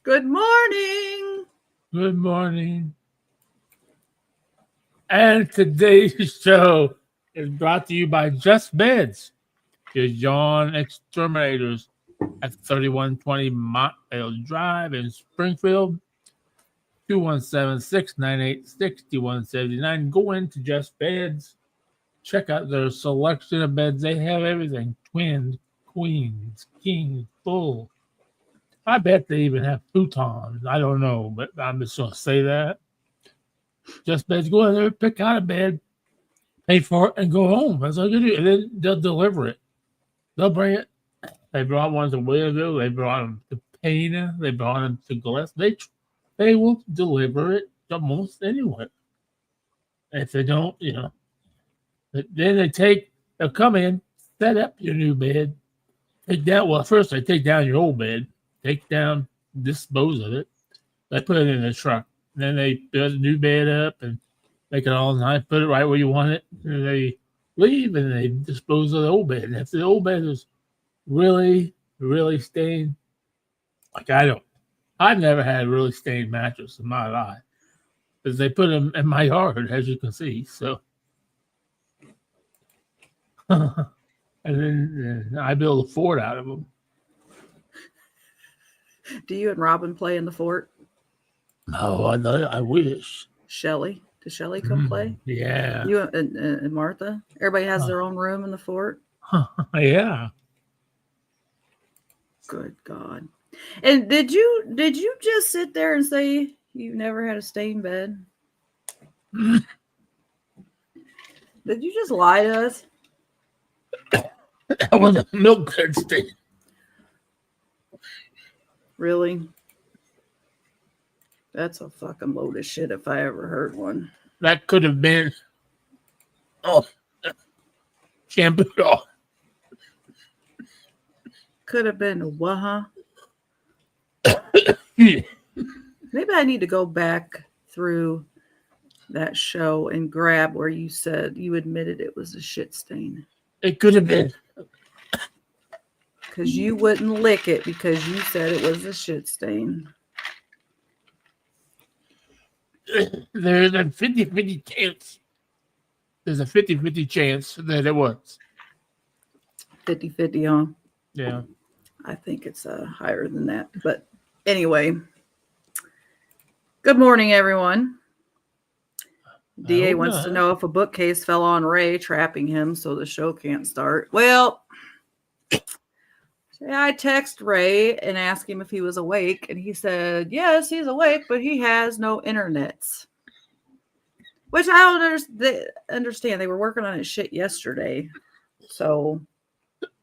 Good morning. Good morning. And today's show is brought to you by Just Beds, your Yawn Exterminators at 3120 Montvale Drive in Springfield, 217-698-6179. Go into Just Beds. Check out their selection of beds. They have everything. Twins, queens, kings, full. I bet they even have futons. I don't know, but I'm just going to say that. Just Beds, go in there, pick out a bed, pay for it, and go home. That's all you do. And then they'll deliver it. They'll bring it. They brought one to Williamsville. They brought them to Pana. They brought them to Gillespie. They will deliver it almost anywhere. If they don't, then they'll come in, set up your new bed. First they take down your old bed, dispose of it. They put it in the truck. Then they build a new bed up and make it all nice, put it right where you want it. And they leave and they dispose of the old bed. And if the old bed is really, really stained, like I've never had a really stained mattress in my life because they put them in my yard, as you can see. So, and then I build a fort out of them. Do you and Robin play in the fort? Oh, I wish. Shelly. Does Shelly come play? Yeah. You and Martha? Everybody has their own room in the fort? Yeah. Good God. And did you just sit there and say you never had a stained bed? Did you just lie to us? That was a milk bed stain. Really? That's a fucking load of shit if I ever heard one. That could have been shampoo. Could have been what, huh? Yeah. Maybe I need to go back through that show and grab where you said you admitted it was a shit stain. It could have been. Because you wouldn't lick it because you said it was a shit stain. There's a 50-50 chance. There's a 50-50 chance that it was. 50-50, huh? Yeah. I think it's higher than that. But anyway, good morning, everyone. DA wants to know if a bookcase fell on Ray, trapping him so the show can't start. Well, I text Ray and asked him if he was awake, and he said, yes, he's awake, but he has no internets. Which I don't understand. They were working on his shit yesterday. So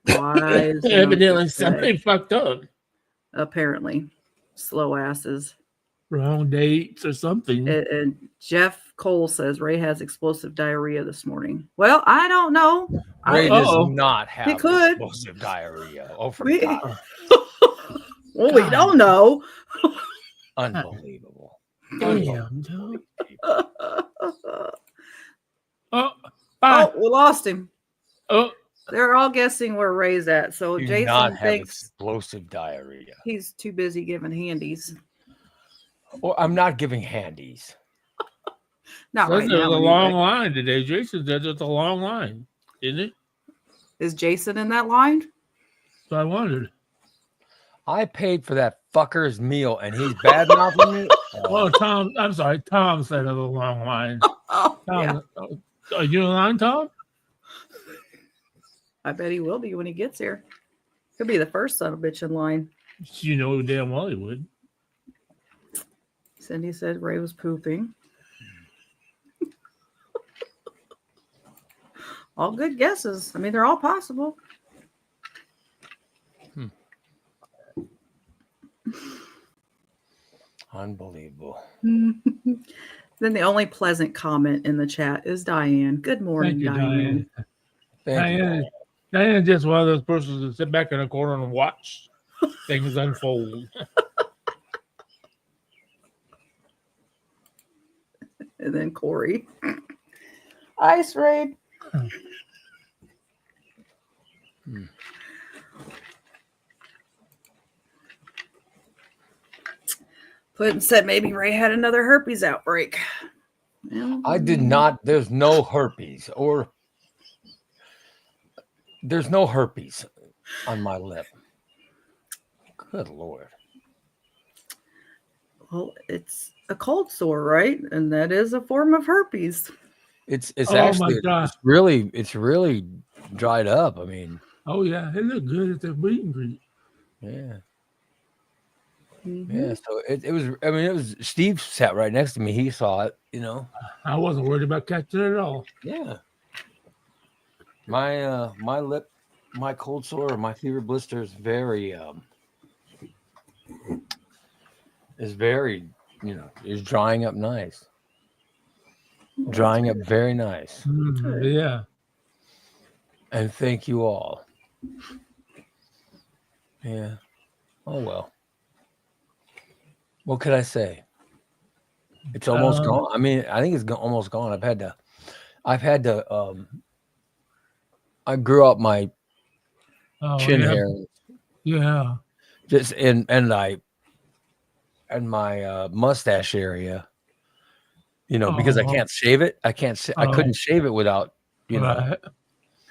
why is evidently somebody fucked up? Apparently. Slow asses. Wrong dates or something. And Jeff Cole says Ray has explosive diarrhea this morning. Well, I don't know. Ray does not have explosive diarrhea. Well, we don't know. Unbelievable. Damn. We lost him. Oh. They're all guessing where Ray's at. So Jason thinks explosive diarrhea. He's too busy giving handies. Well, I'm not giving handies. Not right now. There's a long line today. Jason said it's a long line, isn't it? Is Jason in that line? So I wondered. I paid for that fucker's meal, and he's bad mouthing me. Well, Tom, I'm sorry. Tom said it was a long line. Tom, yeah. Are you in line, Tom? I bet he will be when he gets here. He'll be the first son of a bitch in line. You know damn well he would. Cindy said Ray was pooping. All good guesses. I mean, they're all possible. Unbelievable. Then the only pleasant comment in the chat is Diane. Good morning, Diane. Diane's just one of those persons that sit back in a corner and watch things unfold. And then Corey. Ice raid. Put and said maybe Ray had another herpes outbreak. Well, I did not. There's no herpes on my lip. Good Lord. Well, it's a cold sore, right? And that is a form of herpes. It's Oh, actually my God. it's really dried up. I mean, Oh yeah, it looked good at the meet and greet. yeah. Mhm. Yeah, so it was. I mean, it was. Steve sat right next to me. He saw it. I wasn't worried about catching it at all. Yeah. My lip, my cold sore, my fever blister is very is drying up nice, Well, drying that's up very nice. Good. Yeah. And thank you all. Yeah. Oh well. What could I say? It's almost gone. I mean, I think it's almost gone. I've had to. I grew up my Oh chin yeah. hair Yeah. just and my mustache area. Because I Oh, can't shave it. I couldn't shave it without, right.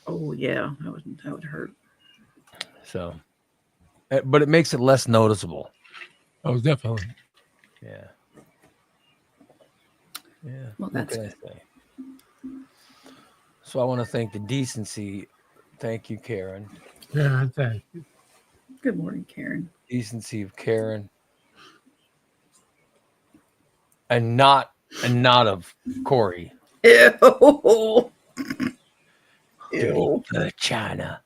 Oh yeah, that would hurt. so. But it makes it less noticeable. Oh, definitely. Yeah. Yeah. Well, What that's can I good. say? So I want to thank the decency. Thank you, Karen. Yeah, thank you. Good morning, Karen. Decency of Karen. And not of Corey. Ew. Dirty Ew. China.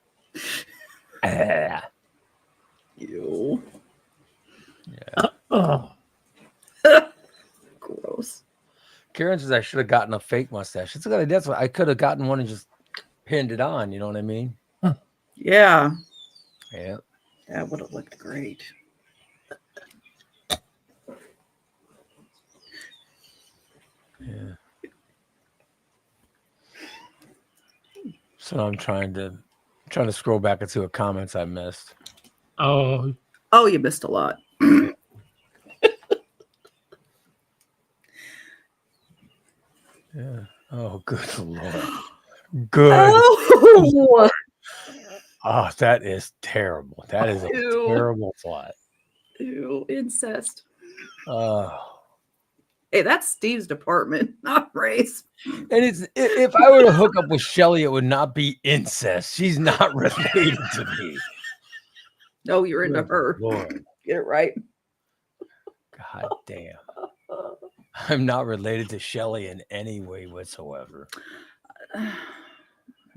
Ew. Oh, Gross. Karen says I should have gotten a fake mustache. It's a good idea. That's what I could have gotten one and just pinned it on. You know what I mean? Yeah, Yeah. that would have looked great. Yeah. So I'm trying to scroll back into the comments I missed. oh, Oh, you missed a lot. Yeah. Oh, good Lord. Good. Oh, Oh, that is terrible. That is a Ew. terrible thought. ew, incest. Oh. Hey, that's Steve's department, not Ray's. And if I were to hook up with Shelly, it would not be incest. She's not related to me. No, you're into Good her. Lord. Get it right. God damn. I'm not related to Shelly in any way whatsoever.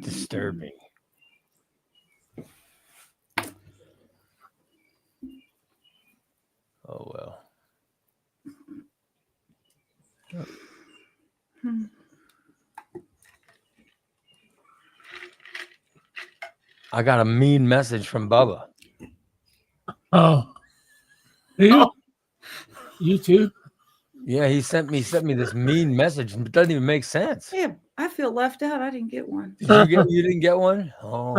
Disturbing. Oh, well. I got a mean message from Bubba. oh. You too? Yeah, he sent me this mean message. It doesn't even make sense. Yeah, I feel left out. I didn't get one. You didn't get one? Oh,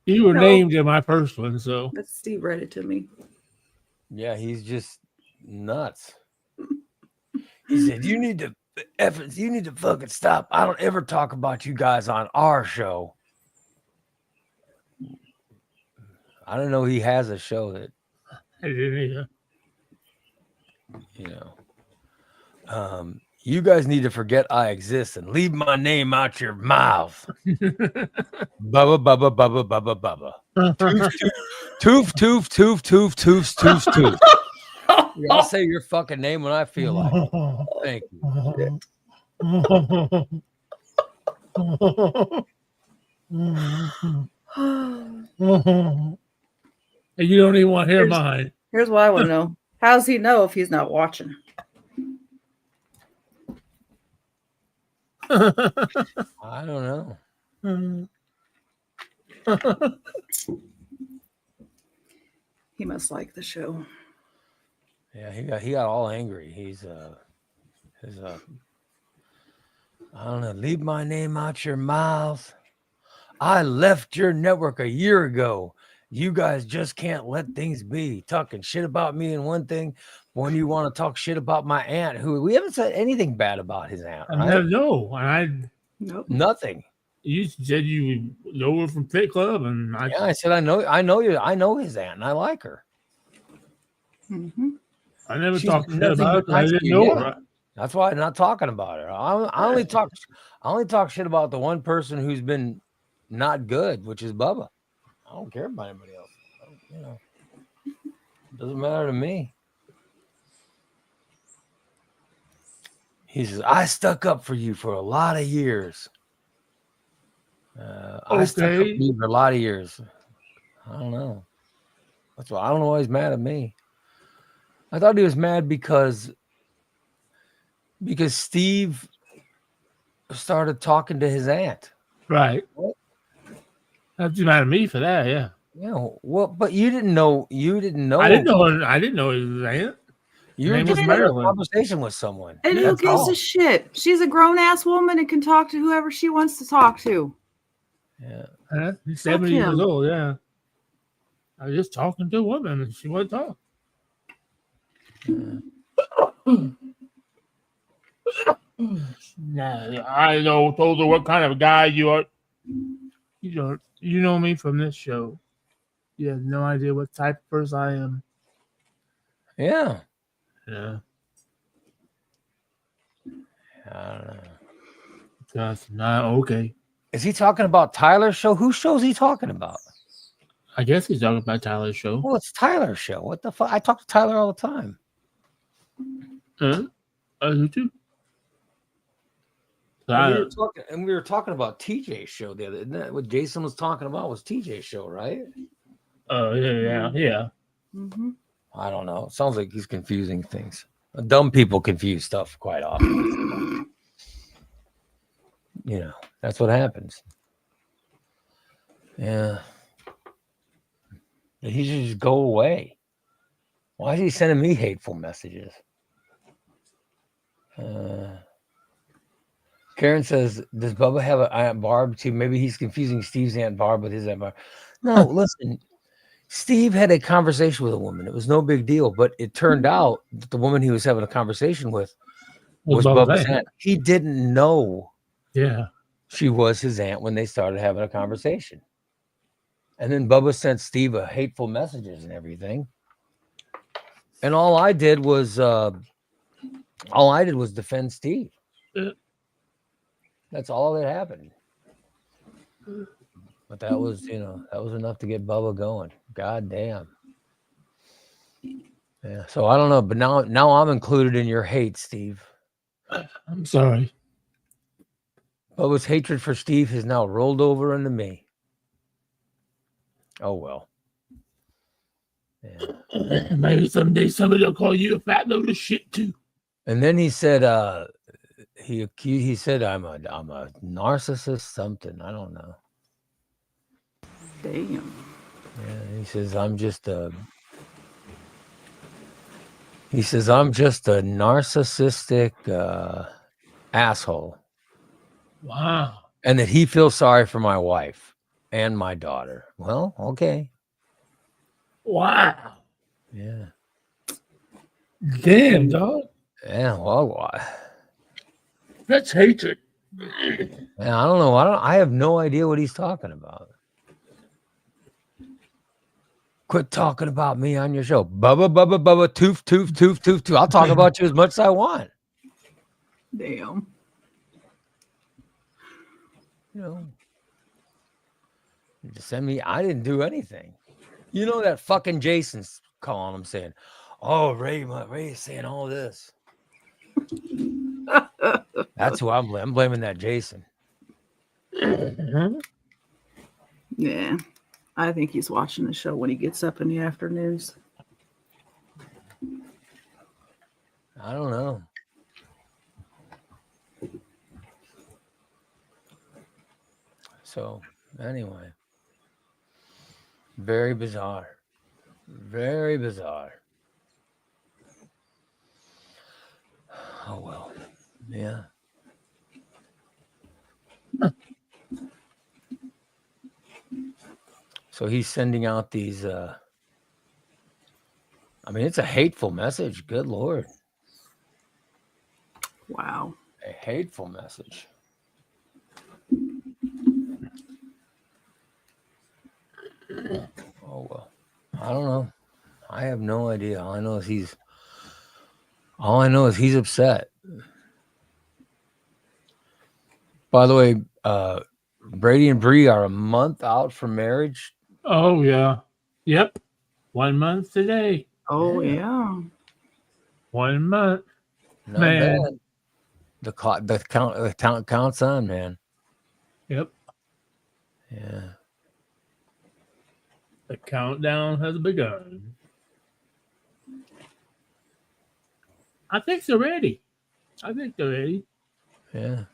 You were No. named in my first one, so. But Steve read it to me. yeah, he's just nuts. He said, you need to fucking stop. I don't ever talk about you guys on our show. I don't know. He has a show that, I didn't either. You guys need to forget I exist and leave my name out your mouth. Bubba, bubba, bubba, bubba, bubba. Toof, toof, toof, toof, toof, toof, toof. Yeah, I'll say your fucking name when I feel like it. Thank you. And you don't even want to hear mine. Here's what I want to know. How does he know if he's not watching? I don't know. He must like the show. Yeah, he got all angry. I don't know. Leave my name out your mouth. I left your network a year ago, You guys just can't let things be. Talking shit about me in one thing, when you want to talk shit about my aunt, who we haven't said anything bad about his aunt, right? No, Nope. Nothing. you said you know her from Fit Club, and Yeah, I said I know you. I know his aunt, and I like her. Mm-hmm. I never She's talked been shit nothing about her but 'cause I nice to didn't you. know Yeah. her. That's why I'm not talking about her. I only talk shit about the one person who's been not good, which is Bubba. I don't care about anybody else. Doesn't matter to me. He says, I stuck up for you for a lot of years. I stuck up for Okay. you for a lot of years. I don't know. That's why I don't know why he's mad at me. I thought he was mad because Steve started talking to his aunt. Right. What? That's mad at me for that, yeah. You know, well, but you didn't know. You didn't know. I didn't know her. I didn't know it was aunt. You Her were name was just having a Marilyn. conversation with someone. And who That's gives all. a shit? She's a grown ass woman and can talk to whoever she wants to talk to. Yeah. Huh? He's Fuck 70 years him. old, yeah. I was just talking to a woman and she wouldn't talk. Nah, I told her what kind of guy you are. You know me from this show. You have no idea what type of person I am. Yeah. Yeah. I don't know. That's not okay. Is he talking about Tyler's show? Whose show is he talking about? I guess he's talking about Tyler's show. Well, it's Tyler's show. What the fuck? I talk to Tyler all the time. You too. And we were talking about TJ's show the other. Isn't that what Jason was talking about? Was TJ's show, right? Oh yeah. Mm-hmm. I don't know. It sounds like he's confusing things. Dumb people confuse stuff quite often. That's what happens. Yeah. He should just go away. Why is he sending me hateful messages? Karen says, does Bubba have an Aunt Barb too? Maybe he's confusing Steve's Aunt Barb with his Aunt Barb. No, listen. Steve had a conversation with a woman. It was no big deal, but it turned out that the woman he was having a conversation with was Bubba's aunt. He didn't know she was his aunt when they started having a conversation. And then Bubba sent Steve hateful messages and everything. And all I did was defend Steve. That's all that happened. But that was enough to get Bubba going. God damn. Yeah. So I don't know, but now I'm included in your hate, Steve. I'm sorry. Bubba's hatred for Steve has now rolled over into me. Oh well. Yeah. Maybe someday somebody will call you a fat load of shit too. And then he said, he said I'm a narcissist, something. I don't know. Damn. Yeah, he says I'm just a narcissistic asshole. Wow. And that he feels sorry for my wife and my daughter. Well, okay. Wow. Yeah. Damn, dog. Yeah, well, That's hatred. man, I don't know. I have no idea what he's talking about. Quit talking about me on your show. Bubba, toof, toof, toof, toof, toof. I'll talk about you as much as I want. Damn. Just send me. I didn't do anything. You know that fucking Jason's calling him saying, "Oh, Ray is saying all this." That's who I'm blaming. I'm blaming that Jason. Yeah. I think he's watching the show when he gets up in the afternoons. I don't know. So, anyway. Very bizarre. Very bizarre. Oh, well. Yeah. So he's sending out these. I mean, it's a hateful message. Good Lord, Wow. a hateful message. Oh well, I don't know. I have no idea. All I know is he's upset. By the way, Brady and Bree are a month out from marriage. Oh yeah. Yep. 1 month today. Oh Yeah. yeah. 1 month. Not Man. bad. The count counts on, man. Yep. Yeah. The countdown has begun. I think they're ready. Yeah.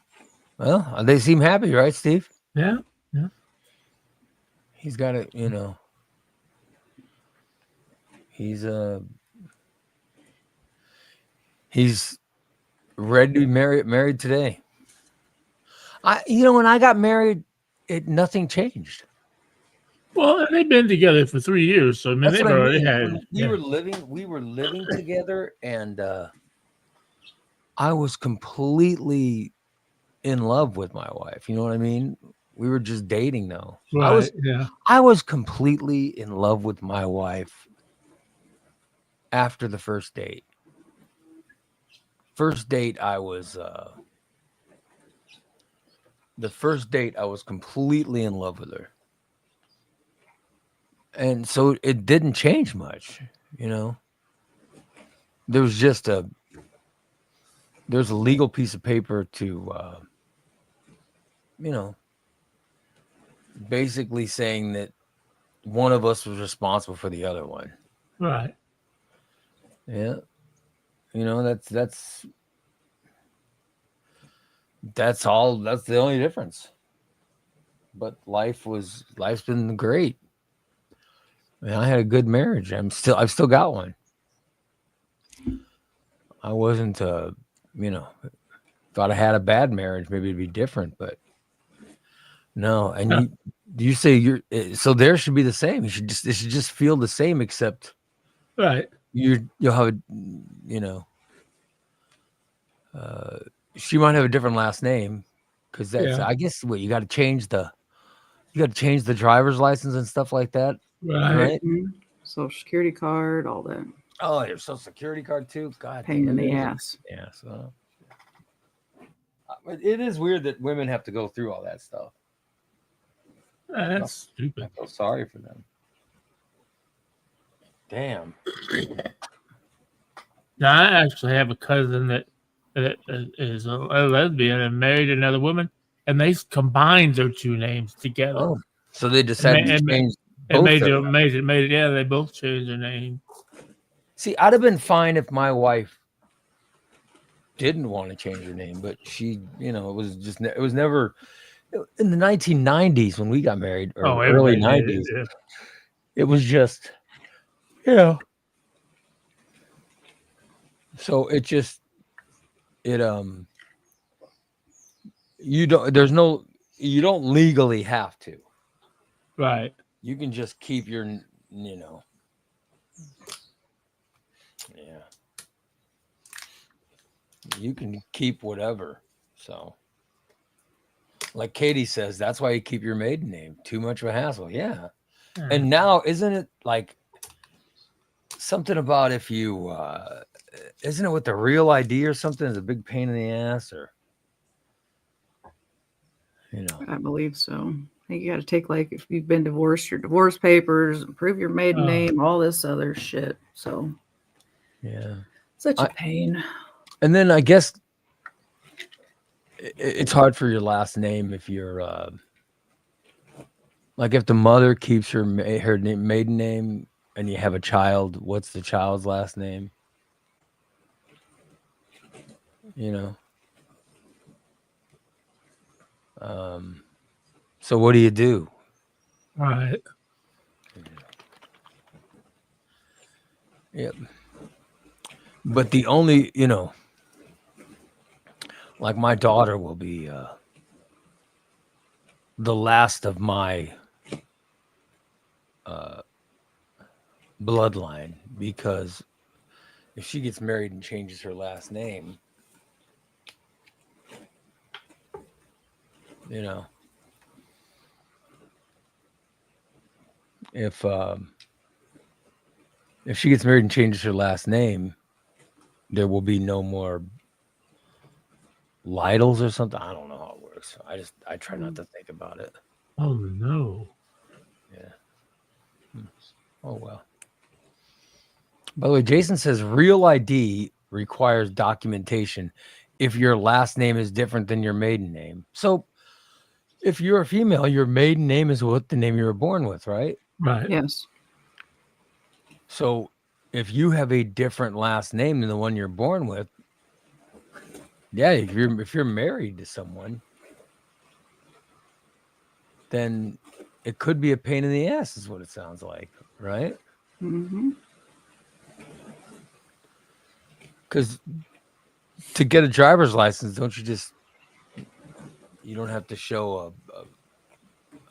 Well, they seem happy, right, Steve? Yeah. Yeah. He's got it, he's ready to be married today. When I got married, nothing changed. Well, they've been together for 3 years, so I mean That's they've what I already mean. had. When we were living together, and I was completely in love with my wife. You know what I mean? We were just dating though. Right. Yeah. I was completely in love with my wife after the first date. The first date I was completely in love with her. And so it didn't change much, There was just there's a legal piece of paper to basically saying that one of us was responsible for the other one. Right. Yeah. That's all. That's the only difference. But life's been great. I mean, I had a good marriage. I've still got one. I wasn't, thought I had a bad marriage, maybe it'd be different, but no. And you say so there should be the same. It should just feel the same, except right. You'll have she might have a different last name, because that's I guess what you got to change the driver's license and stuff like that, right? Mm-hmm. Social security card, all that. Oh, your social security card too. God, Pain in the ass. Yeah, so it is weird that women have to go through all that stuff. That's stupid. I feel sorry for them. Damn. Now, I actually have a cousin that is a lesbian and married another woman, and they combined their two names together. Oh, so they decided to change and both. Yeah, they both changed their name. See, I'd have been fine if my wife didn't want to change her name, but she, it was never in the 1990s when we got married, or early 90s. Yeah. It was just, so it just, you don't legally have to. Right. You can just keep your, you can keep whatever. So, like Katie says, that's why you keep your maiden name. Too much of a hassle. Yeah. And now, isn't it like something about if you, isn't it with the real ID or something is a big pain in the ass, or, I believe so. I think you got to take, like, if you've been divorced, your divorce papers, prove your maiden name, all this other shit. So, yeah, such a pain. And then I guess it's hard for your last name if you're, like, if the mother keeps her maiden name and you have a child, what's the child's last name? So what do you do? Right. Yep. But the only, like my daughter will be the last of my bloodline, because if she gets married and changes her last name, you know, if she gets married and changes her last name, there will be no more Lidls or something. I don't know how it works. I try not to think about it. Oh no. Yeah. Oh well. By the way, Jason says real ID requires documentation if your last name is different than your maiden name. So if you're a female, your maiden name is what the name you were born with, right? Right. Yes. So if you have a different last name than the one you're born with, yeah, if you're married to someone, then it could be a pain in the ass, is what it sounds like, right? Mm-hmm. Because to get a driver's license, you don't have to show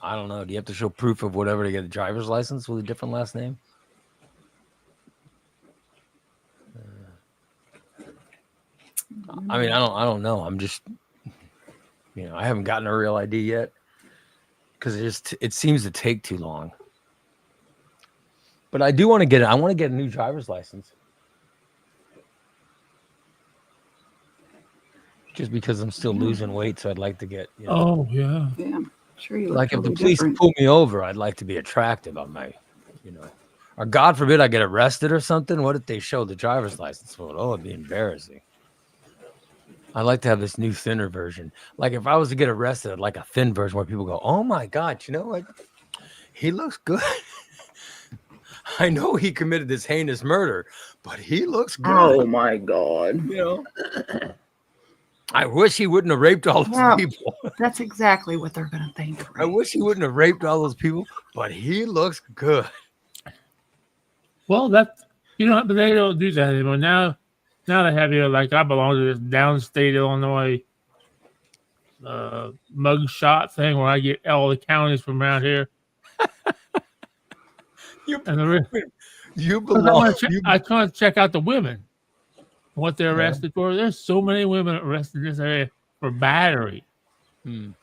I don't know. Do you have to show proof of whatever to get a driver's license with a different last name? I mean, I don't know. I'm just, I haven't gotten a real ID yet because it seems to take too long. But I do want to get it. I want to get a new driver's license. Just because I'm still losing weight, so I'd like to get. Oh yeah. Yeah. Sure, you look Like totally if the police different. pull me over, I'd like to be attractive on my, or God forbid I get arrested or something. What if they show the driver's license photo? Oh, it'd be embarrassing. I'd like to have this new thinner version. Like if I was to get arrested, I'd like a thin version where people go, "Oh my God, you know what? He looks good." I know he committed this heinous murder, but he looks good. Oh my God. I wish he wouldn't have raped all those Yeah. people. That's exactly what they're going to think. I wish he wouldn't have raped all those people, but he looks good. Well, but they don't do that anymore. Now they have like I belong to this downstate Illinois mug shot thing where I get all the counties from around here. You belong. I try to check out the women, what they're arrested for. There's so many women arrested in this area for battery. And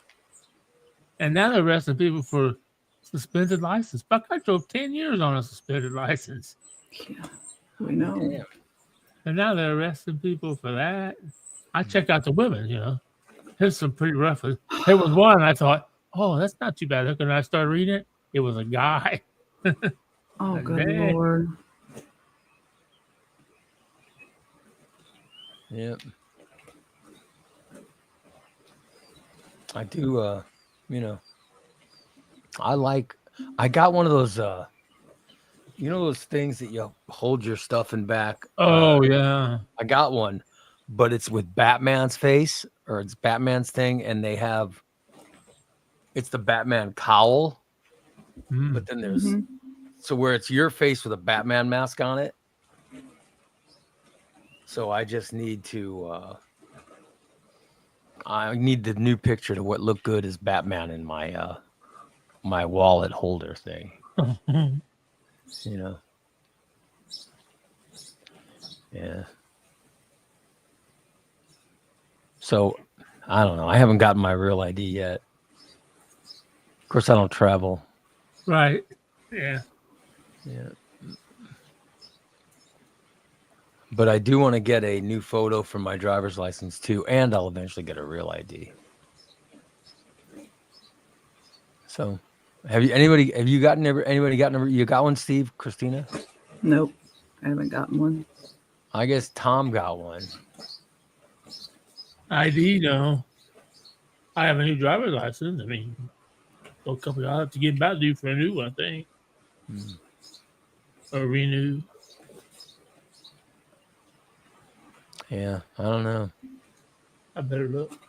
now they're arresting people for suspended license. But I drove 10 years on a suspended license. Yeah, we know. Damn. And now they're arresting people for that. I check out the women, There's some pretty rough. There was one I thought, oh, that's not too bad. When I started reading it, it was a guy. Oh, good Dang. Lord. Yep. I do, I got one of those, those things that you hold your stuff in back. Oh, yeah. I got one, but it's with Batman's face, or it's Batman's thing, and it's the Batman cowl, but then there's, so where it's your face with a Batman mask on it. So I just need to, I need the new picture to what looked good as Batman in my, my wallet holder thing. Yeah. So I don't know. I haven't gotten my real ID yet. Of course, I don't travel. Right. Yeah. Yeah. But I do want to get a new photo for my driver's license too, and I'll eventually get a real ID. So, you got one, Steve, Christina? Nope. I haven't gotten one. I guess Tom got one. ID, no. I have a new driver's license. I mean, a couple I'll have to get about due for a new one, I think. Or renew. Yeah, I don't know. I better look.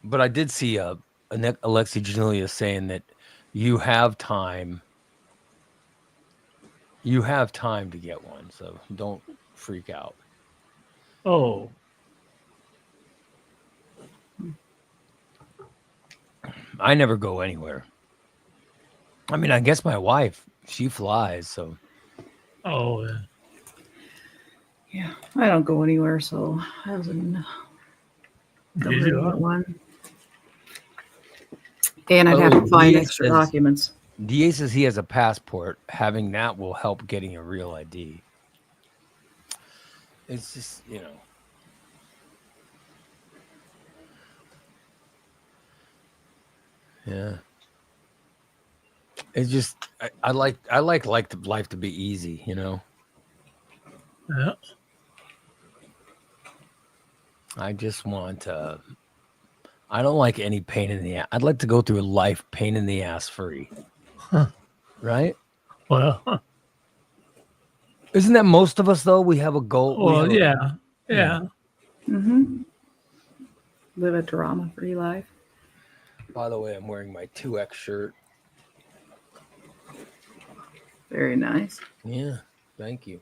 But I did see Alexi Janelia saying that you have time. You have time to get one, so don't freak out. Oh. I never go anywhere. I mean, I guess my wife She flies, so Oh, yeah. Yeah, I don't go anywhere, so I was in Did never you? get one. And I'd By have the to way, find DA extra says- documents. DA says he has a passport. Having that will help getting a real ID. It's just, yeah. It's just I like the life to be easy, Yeah. I just want I don't like any pain in the ass. I'd like to go through life pain in the ass free. Huh. Right? Well, Isn't that most of us though? We have a goal. well, yeah. Yeah. Mm-hmm. Live a drama-free life. By the way, I'm wearing my 2X shirt. Very nice. Yeah, thank you.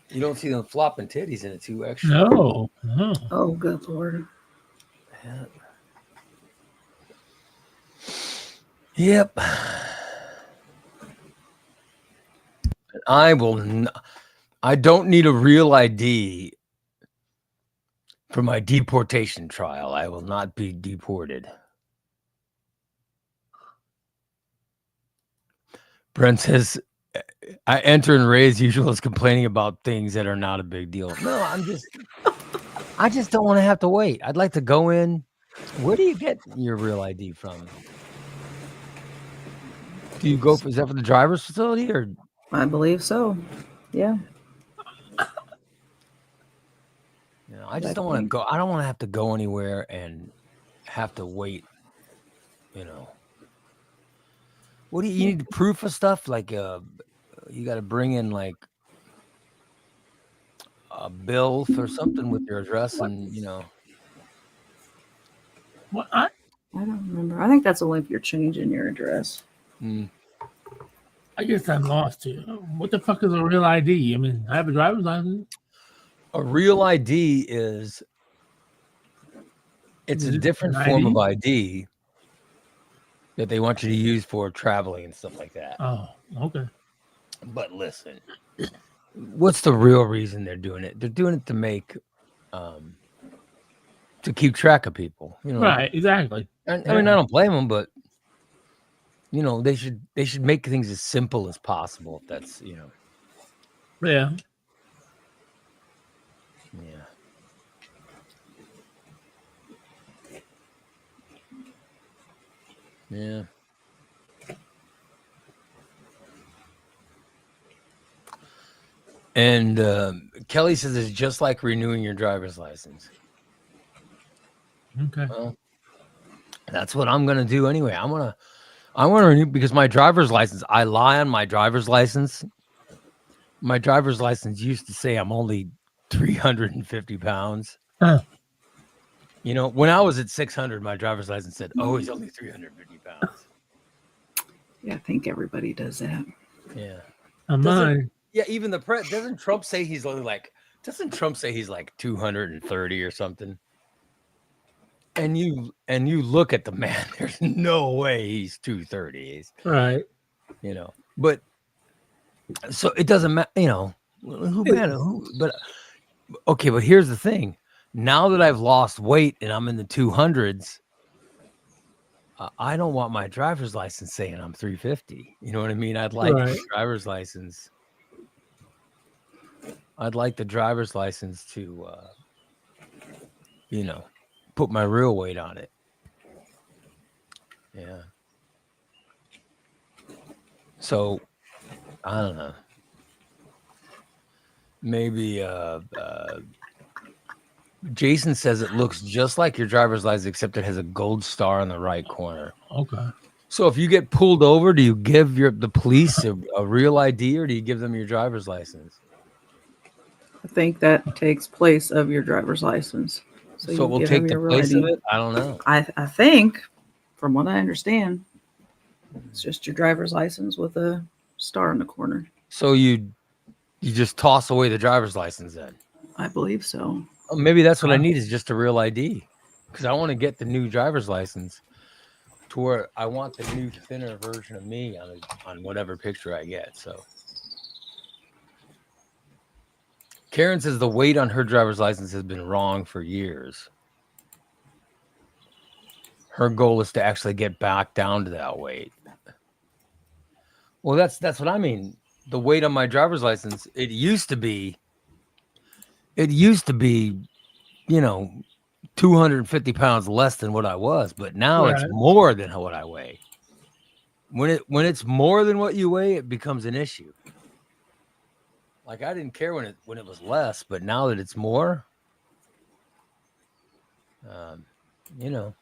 You don't see them flopping titties in a 2X shirt. No. No. Oh, good Lord. Yeah. Yep. I don't need a real ID for my deportation trial. I will not be deported. Brent says, I enter and raise usual is complaining about things that are not a big deal. No, I just don't want to have to wait. I'd like to go in. Where do you get your real ID from? Do you go is that for the driver's facility or? I believe so. Yeah. I just don't want to go. I don't want to have to go anywhere and have to wait. What do you need proof of stuff? Like you got to bring in like a bill for something with your address and What? I don't remember. I think that's only if you're changing your address. I guess I'm lost here. What the fuck is a real ID? I mean, I have a driver's license. A real ID is a different form of ID that they want you to use for traveling and stuff like that. Oh, okay. But listen, what's the real reason they're doing it? They're doing it to make, to keep track of people. Right, exactly. I mean, I don't blame them, but they should make things as simple as possible. If that's Yeah. Yeah. Yeah. And Kelly says it's just like renewing your driver's license. Okay. Well, that's what I'm gonna do anyway. I want to renew because my driver's license. I lie on my driver's license. My driver's license used to say I'm only 350 pounds. Huh. When I was at 600, my driver's license said, "Oh, he's only 350 pounds." Yeah, I think everybody does that. Yeah. Mine. Yeah, even doesn't Trump say he's only like? Doesn't Trump say he's like 230 or something? And you look at the man. There's no way he's 230. Right. But so it doesn't matter. But okay. But here's the thing. Now that I've lost weight and I'm in the 200s, I don't want my driver's license saying I'm 350. You know what I mean? I'd like the driver's license. I'd like the driver's license to, put my real weight on it. Yeah. So, I don't know. Maybe Jason says it looks just like your driver's license, except it has a gold star in the right corner. Okay. So if you get pulled over, do you give the police a real ID or do you give them your driver's license? I think that takes place of your driver's license. So it will take the place of it? I don't know. I think, from what I understand, it's just your driver's license with a star in the corner. So you just toss away the driver's license then? I believe so. Oh, maybe that's what I need is just a real ID because I want to get the new driver's license. to where I want the new thinner version of me on whatever picture I get. So Karen says the weight on her driver's license has been wrong for years. Her goal is to actually get back down to that weight. Well, that's what I mean. The weight on my driver's license, it used to be, you know, 250 pounds less than what I was, but now it's Right. more than what I weigh. When it's more than what you weigh, it becomes an issue. Like I didn't care when it was less, but now that it's more, you know,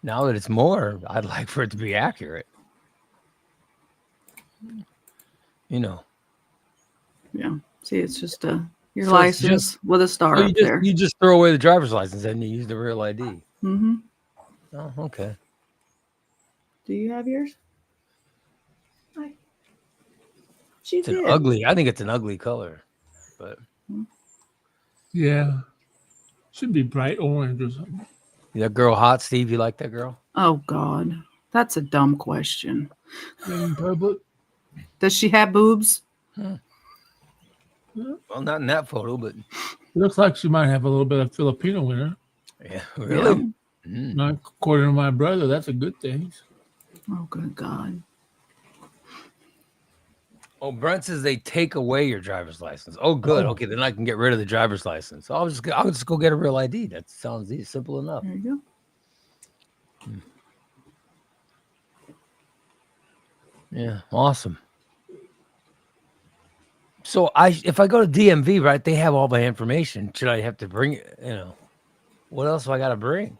now that it's more, I'd like for it to be accurate. You know. Yeah. See, it's just your So it's license just- with a star So up there. you just throw away the driver's license and you use the real ID. Mm-hmm. Oh, okay. Do you have yours? She It's an did. ugly. I think it's an ugly color, but Yeah. Should be bright orange or something. that girl hot, Steve. You like that girl? Oh God, that's a dumb question. In public. Does she have boobs? Well, not in that photo, but Looks like she might have a little bit of Filipino in her. yeah, really. Yeah. Mm. Not according to my brother, that's a good thing. Oh good God. Oh, Brent says they take away your driver's license. Oh, good. Oh. Okay, then I can get rid of the driver's license. I'll just go get a real ID. That sounds easy, simple enough. There you go. Yeah, awesome. So if I go to DMV, right, they have all my information. Should I have to bring it? You know, what else do I got to bring?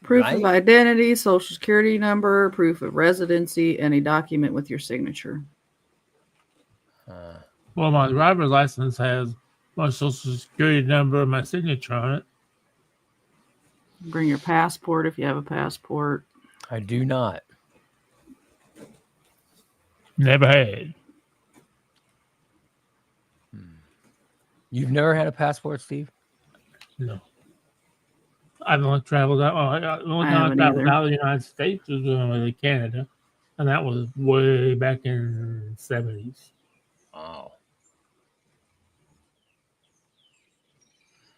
Proof Right? of identity, social security number, proof of residency, any document with your signature. Well, my driver's license has my social security number and my signature on it. Bring your passport if you have a passport. I do not. Never had. You've never had a passport, Steve? No. I've only traveled out. The only I time I haven't traveled either. out of the United States was when I was in Canada, and that was way back in the 70s, Wow.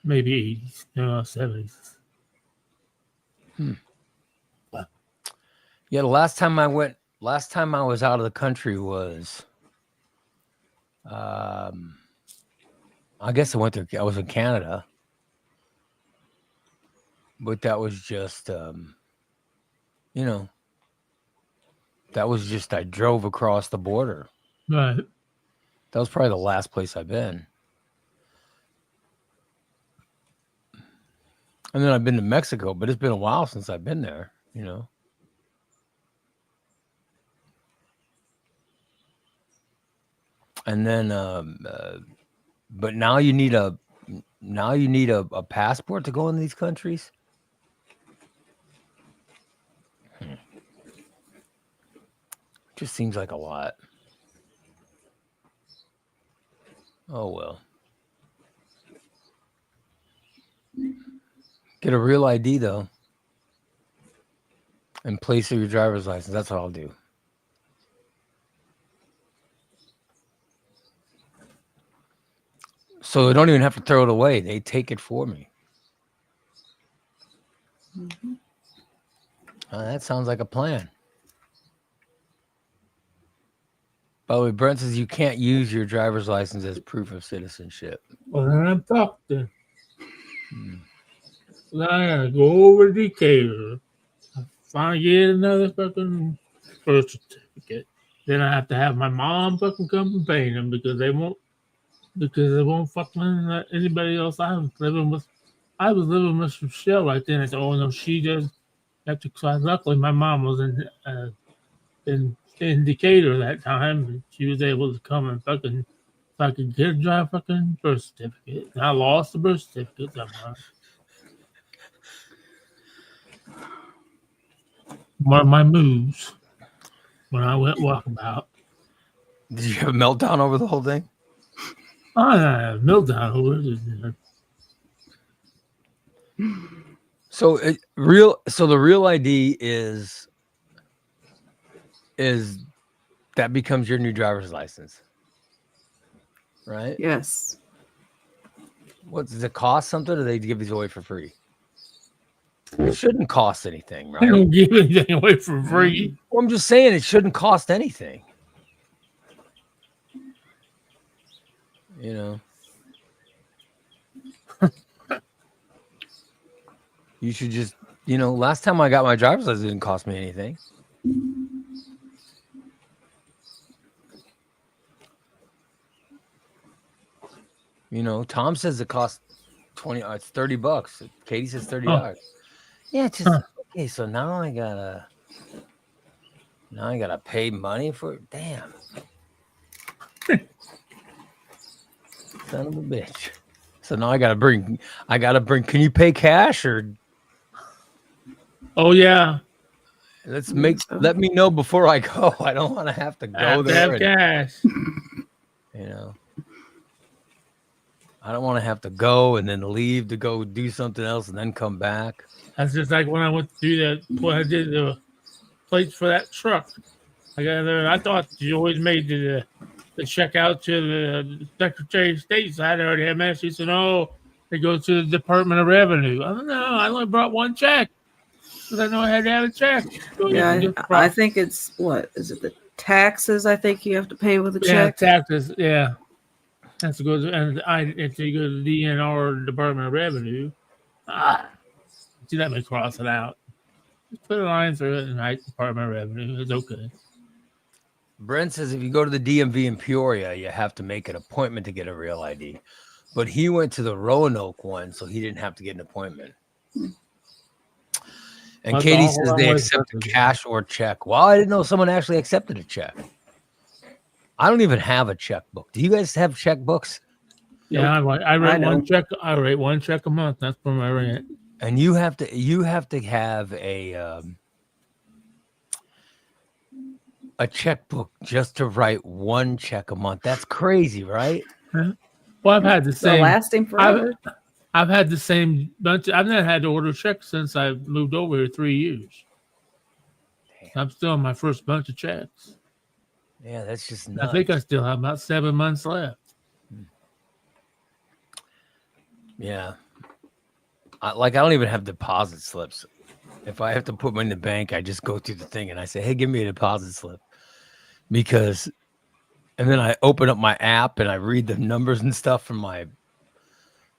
maybe 80s, no, 70s. Yeah, the last time I was out of the country was, I guess I was in Canada, but that was just, you know, I drove across the border. Right. That was probably the last place I've been. And then I've been to Mexico, but it's been a while since I've been there, you know. And then, but now you need a passport to go in these countries. Just seems like a lot. Oh well. Get a real ID though, and place of your driver's license. That's what I'll do. So they don't even have to throw it away. They take it for me. Mm-hmm. That sounds like a plan. By the way, Brent says you can't use your driver's license as proof of citizenship. Well, then I'm talking. Then I gotta go over to Decatur, finally get another fucking birth certificate. Then I have to have my mom fucking come and pay them because they won't fucking let anybody else. I was living with Miss Michelle right then. I said, "Oh no, she does have to." So luckily, my mom was in Decatur that time, and she was able to come and fucking, so I could get a fucking birth certificate. And I lost the birth certificate somehow. One of my moves when I went walkabout. Did you have a meltdown over the whole thing? I had a meltdown over it. So the real ID is that becomes your new driver's license, right? Yes. What does it cost something, or do they give these away for free? It shouldn't cost anything, They right? don't give anything away for free. Well, I'm just saying it shouldn't cost anything. You know, you should just, last time I got my driver's license, it didn't cost me anything. Tom says it costs it's $30. Katie says $30. Yeah, it's just okay. So now I gotta pay money for it. Damn. Son of a bitch. So now I gotta bring. Can you pay cash or? Oh yeah. Let me know before I go. I don't want to have to go there. Have cash. I don't want to have to go and then leave to go do something else and then come back. That's just like when I went to do that. When I did the plates for that truck. I got there. I thought you always made the check out to the Secretary of State. So I already had message. She said, "No, it goes to the Department of Revenue." I don't know. I only brought one check because I know I had to have a check. Yeah, I think it's what is it? The taxes. I think you have to pay with a check. Taxes. Yeah. That's to go to, and if you go to the DNR, Department of Revenue. See, let me cross it out. Just put a line through it and write Department of Revenue. It's okay. Brent says if you go to the DMV in Peoria, you have to make an appointment to get a real ID. But he went to the Roanoke one, so he didn't have to get an appointment. And Katie says they accept cash or check. Well, I didn't know someone actually accepted a check. I don't even have a checkbook. Do you guys have checkbooks? Yeah, I write one check. I write one check a month. That's for my rent. And you have to have a checkbook just to write one check a month. That's crazy, right? Huh? Well, I've had the same. Lasting forever. I've had the same bunch. I've not had to order checks since I moved over here 3 years. I'm still on my first bunch of checks. Yeah, that's just nuts. I think I still have about 7 months left. Yeah. I don't even have deposit slips. If I have to put money in the bank, I just go through the thing and I say, hey, give me a deposit slip. And then I open up my app and I read the numbers and stuff and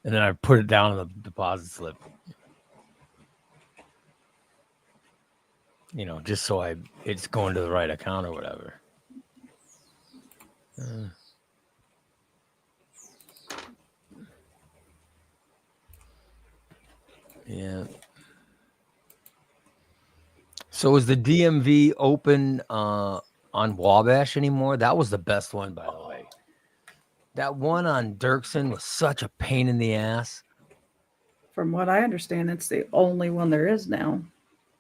then I put it down on the deposit slip. Just so it's going to the right account or whatever. Yeah. So is the DMV open on Wabash anymore? That was the best one, by the way. That one on Dirksen was such a pain in the ass. From what I understand, it's the only one there is now.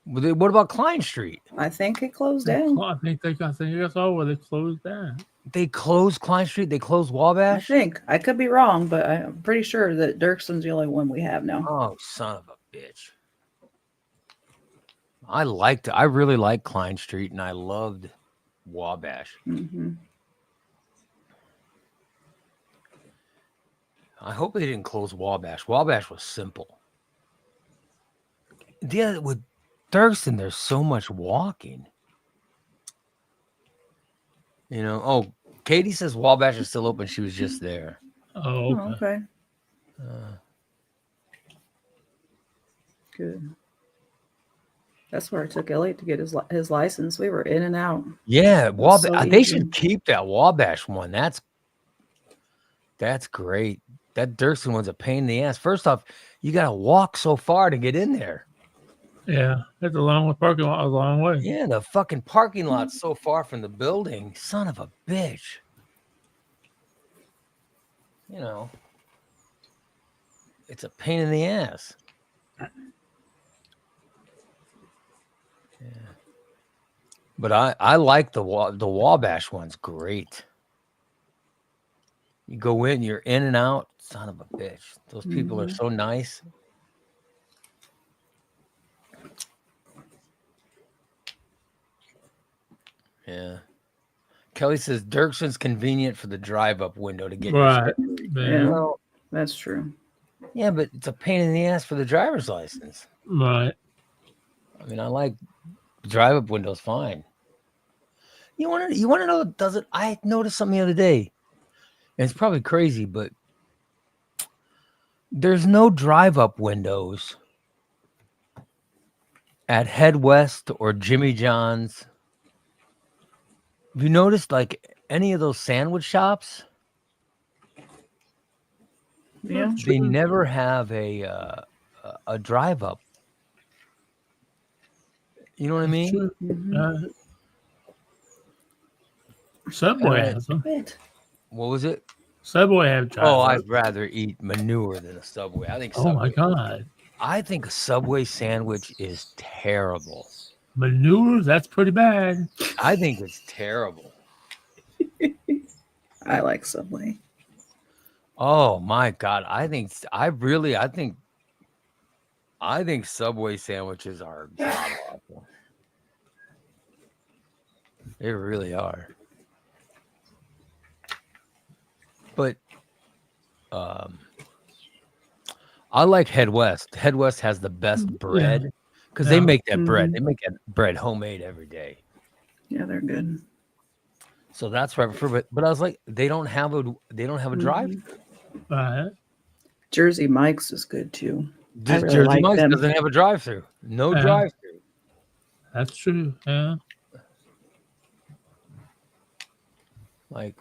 What about Klein Street? I think it closed down. I think that's all where they closed down. They closed Klein Street? They closed Wabash? I think. I could be wrong, but I'm pretty sure that Dirksen's the only one we have now. Oh, son of a bitch. I really liked Klein Street, and I loved Wabash. Mm-hmm. I hope they didn't close Wabash. Wabash was simple. Yeah, with Dirksen, there's so much walking. Katie says Wabash is still open. She was just there. Oh, okay. Good. That's where I took Elliot to get his license. We were in and out. Yeah, Wabash. They should keep that Wabash one. That's great. That Dirksen one's a pain in the ass. First off, you got to walk so far to get in there. Yeah, that's a long parking lot, a long way. Yeah, the fucking parking lot's so far from the building. Son of a bitch. It's a pain in the ass. Yeah. But I like the Wabash one's great. You go in, you're in and out. Son of a bitch. Those people are so nice. Yeah. Kelly says Dirkson's convenient for the drive-up window to get Right. your Yeah. Yeah. Well, That's true. yeah, but it's a pain in the ass for the driver's license. Right. I mean, I like drive-up windows fine. You want to know? Does it? I noticed something the other day, and it's probably crazy, but there's no drive-up windows at Head West or Jimmy John's. Have you noticed like any of those sandwich shops? Yeah. They never have a drive-up. You know what I mean? True. Mhm. Subway Uh, has them. Wait. What was it? Subway have Oh, drive. I'd rather eat manure than a Subway. I think Oh my Subway. God. I think a Subway sandwich is terrible. Manure, that's pretty bad. I think it's terrible. I like Subway. Oh my God. I think Subway sandwiches are god awful. They really are. But I like Head West. Head West has the best bread because they Yeah. make that bread. Mhm. They make that bread homemade every day. Yeah, they're good. So that's what I prefer. But I was like, they don't have a drive. Mhm. Right. Jersey Mike's is good too. I really Jersey like Mike's them. doesn't have a drive-through. No Yeah. drive-through. That's true. Yeah. Like,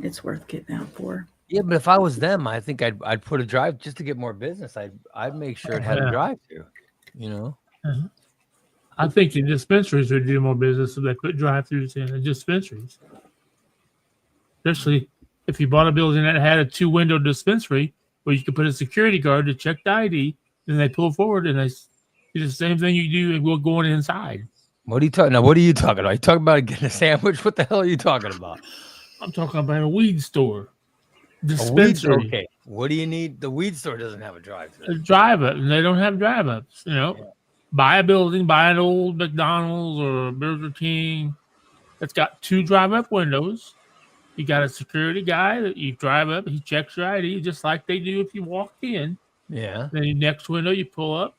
It's worth getting out for. yeah, but if I was them, I think I'd put a drive just to get more business. I'd make sure it had a Yeah. drive-through. You know, I think the dispensaries would do more business if they put drive-throughs in the dispensaries. Especially if you bought a building that had a 2-window dispensary where you could put a security guard to check the ID, then they pull forward and they do the same thing you do and we're going inside. what are you talking? Now, what are you talking about? You talking about getting a sandwich? What the hell are you talking about? I'm talking about a weed store. A weed? Dispensary. Okay. What do you need? The weed store doesn't have a drive-through. A drive-up, and they don't have drive-ups. Buy a building, buy an old McDonald's or a Burger King that's got 2 drive-up windows. You got a security guy that you drive up, he checks your ID just like they do if you walk in. Yeah. Then the next window you pull up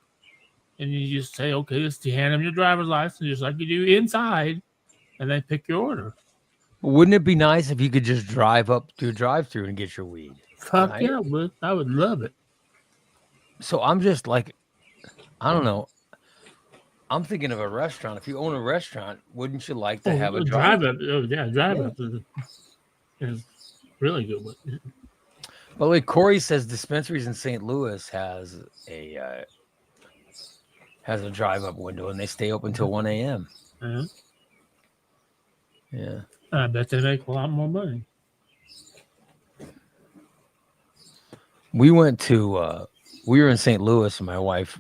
and you just say, okay, you hand them your driver's license just like you do inside, and they pick your order. Wouldn't it be nice if you could just drive up to a drive-through and get your weed? Fuck Right? yeah, I would love it. So I'm just like, I don't know. I'm thinking of a restaurant. If you own a restaurant, wouldn't you like to have a drive-up? Oh yeah, drive-up is really good with it. By the way, Corey says dispensaries in St. Louis has a drive-up window and they stay open till 1 a.m. Yeah. Yeah. I bet they make a lot more money. We were in St. Louis and my wife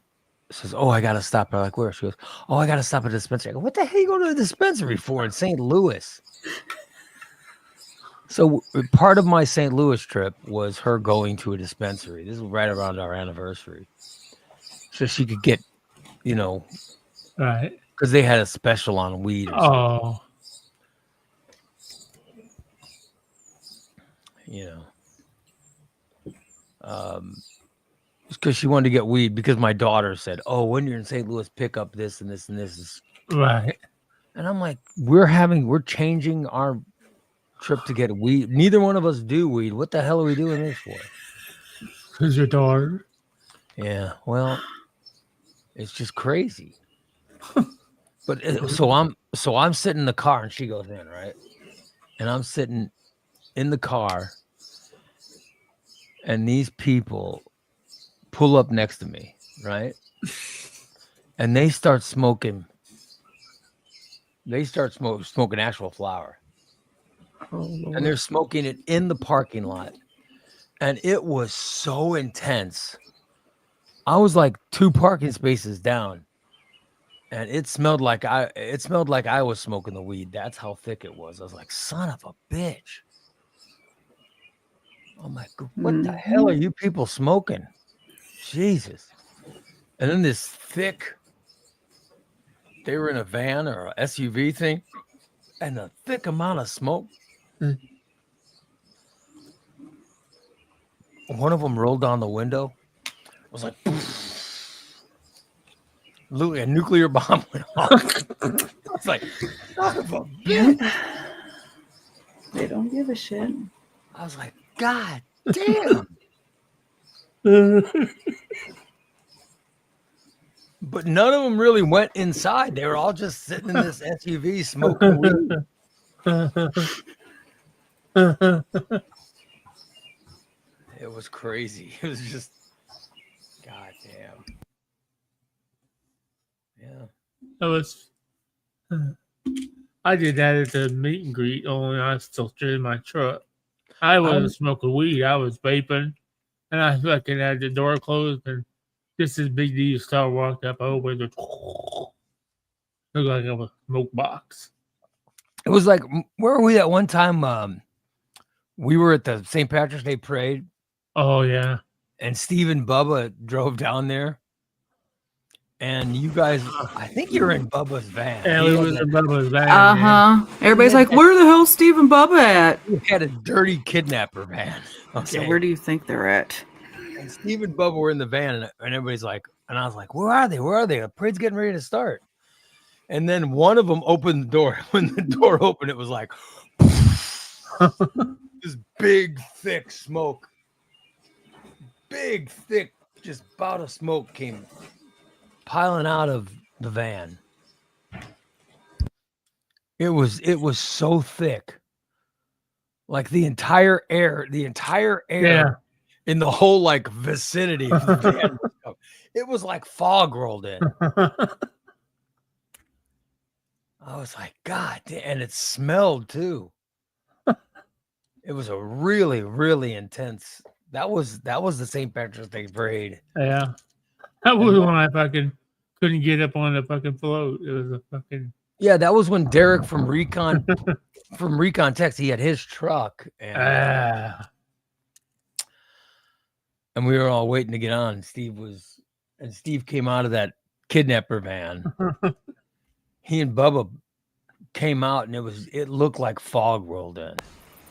says, oh, I got to stop. I'm like, where? She goes, oh, I got to stop at a dispensary. I go, what the hell are you going to a dispensary for in St. Louis? So part of my St. Louis trip was her going to a dispensary. This is right around our anniversary. So she could get, Right. because they had a special on weed. Or something, Oh, because she wanted to get weed because my daughter said, oh, when you're in St. Louis, pick up this and this and this. right. And I'm like, we're changing our trip to get weed. Neither one of us do weed. What the hell are we doing this for? Because your daughter. Yeah, well, it's just crazy. But so I'm sitting in the car and she goes in, right? And I'm sitting in the car and these people pull up next to me, right? And they start smoking. They start smoking actual flower. Oh, Lord. And they're smoking it in the parking lot. And it was so intense. I was like 2 parking spaces down. And it smelled like I was smoking the weed. That's how thick it was. I was like, son of a bitch. I'm like, what the hell are you people smoking? Jesus. And then this thick they were in a van or a SUV thing, and a thick amount of smoke. One of them rolled down the window. It was like, literally a nuclear bomb went off. It's like, son of a bitch. They don't give a shit. I was like, God damn. But none of them really went inside. They were all just sitting in this SUV smoking weed. It was crazy. It was just, God damn. Yeah. That was. I did that at the meet and greet. Only I still stood in my truck. I wasn't smoking weed. I was vaping, and I fucking had the door closed, and just this big D star walked up. I opened it. Looked like a smoke box. It was like, where were we that one time? We were at the St. Patrick's Day parade. Oh yeah. And Steve and Bubba drove down there. And you guys, I think you were in Bubba's van. Yeah, we was in Bubba's van. Everybody's like, where the hell's Steve and Bubba at? We had a dirty kidnapper van. Okay. So where do you think they're at? And Steve and Bubba were in the van, and everybody's like, and I was like, where are they? Where are they? The parade's getting ready to start. And then one of them opened the door. When the door opened, it was like this big, thick smoke. Big, thick, just bout of smoke came piling out of the van. It was so thick. Like the entire air Yeah. in the whole like vicinity of the van. It was like fog rolled in. I was like, God damn, and it smelled too. It was a really, really intense. That was the St. Patrick's Day parade. Yeah. That was when I fucking couldn't get up on the fucking float. It was a fucking. Yeah, that was when Derek from Recon Text, he had his truck, and we were all waiting to get on. Steve came out of that kidnapper van. He and Bubba came out, and it looked like fog rolled in.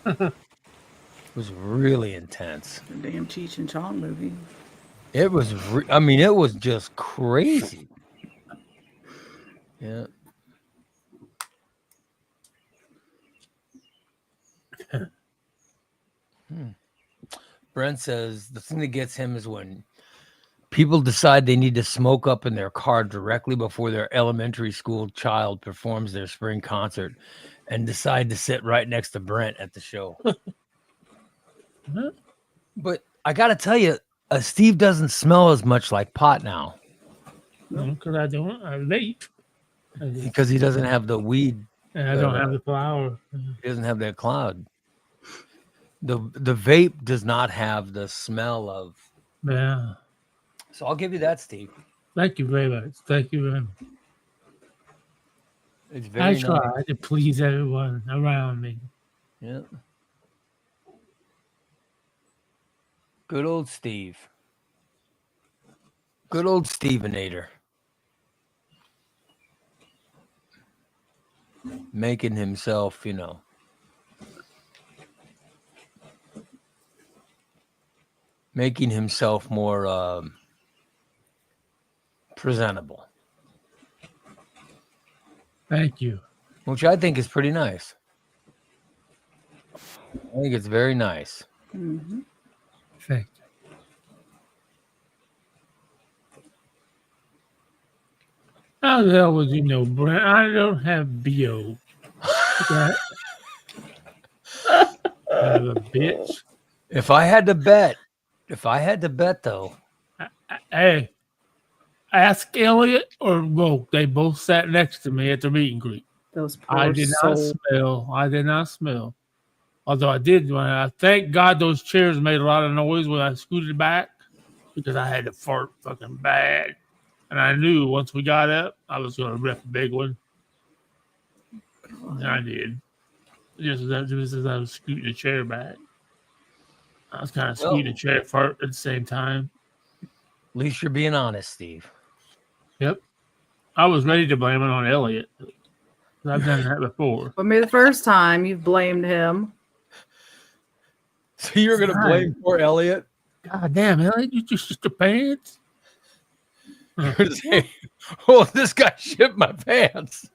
It was really intense. The damn Cheech and Chong movie. It was, it was just crazy. Yeah. Brent says the thing that gets him is when people decide they need to smoke up in their car directly before their elementary school child performs their spring concert and decide to sit right next to Brent at the show. But I got to tell you, Steve doesn't smell as much like pot now. Because I don't. I vape. Because he doesn't have the weed. And I don't have the flower. He doesn't have that cloud. The vape does not have the smell of. Yeah. So I'll give you that, Steve. Thank you very much. Thank you very much. It's very I try to please everyone around me. Yeah. Good old Steve. Good old Stevenator. Making himself, making himself more presentable. Thank you. Which I think is pretty nice. I think it's very nice. Mm-hmm. Thank you. How the hell would you know, Brent? I don't have BO. Son of a bitch. If I had to bet though. Hey, ask Elliot or Woke. They both sat next to me at the meet and greet. Those poor I did not smell. I did not smell. Although I did when I thank God those chairs made a lot of noise when I scooted back because I had to fart fucking bad. And I knew once we got up, I was going to rip a big one. And I did. Just as I was scooting the chair back. I was kind of scooting the chair fart at the same time. At least you're being honest, Steve. Yep. I was ready to blame it on Elliot. I've done that before. For me, the first time you've blamed him. So you're going to blame poor Elliot? God damn, Elliot, you just shit your pants? You're saying, oh, this guy shit my pants.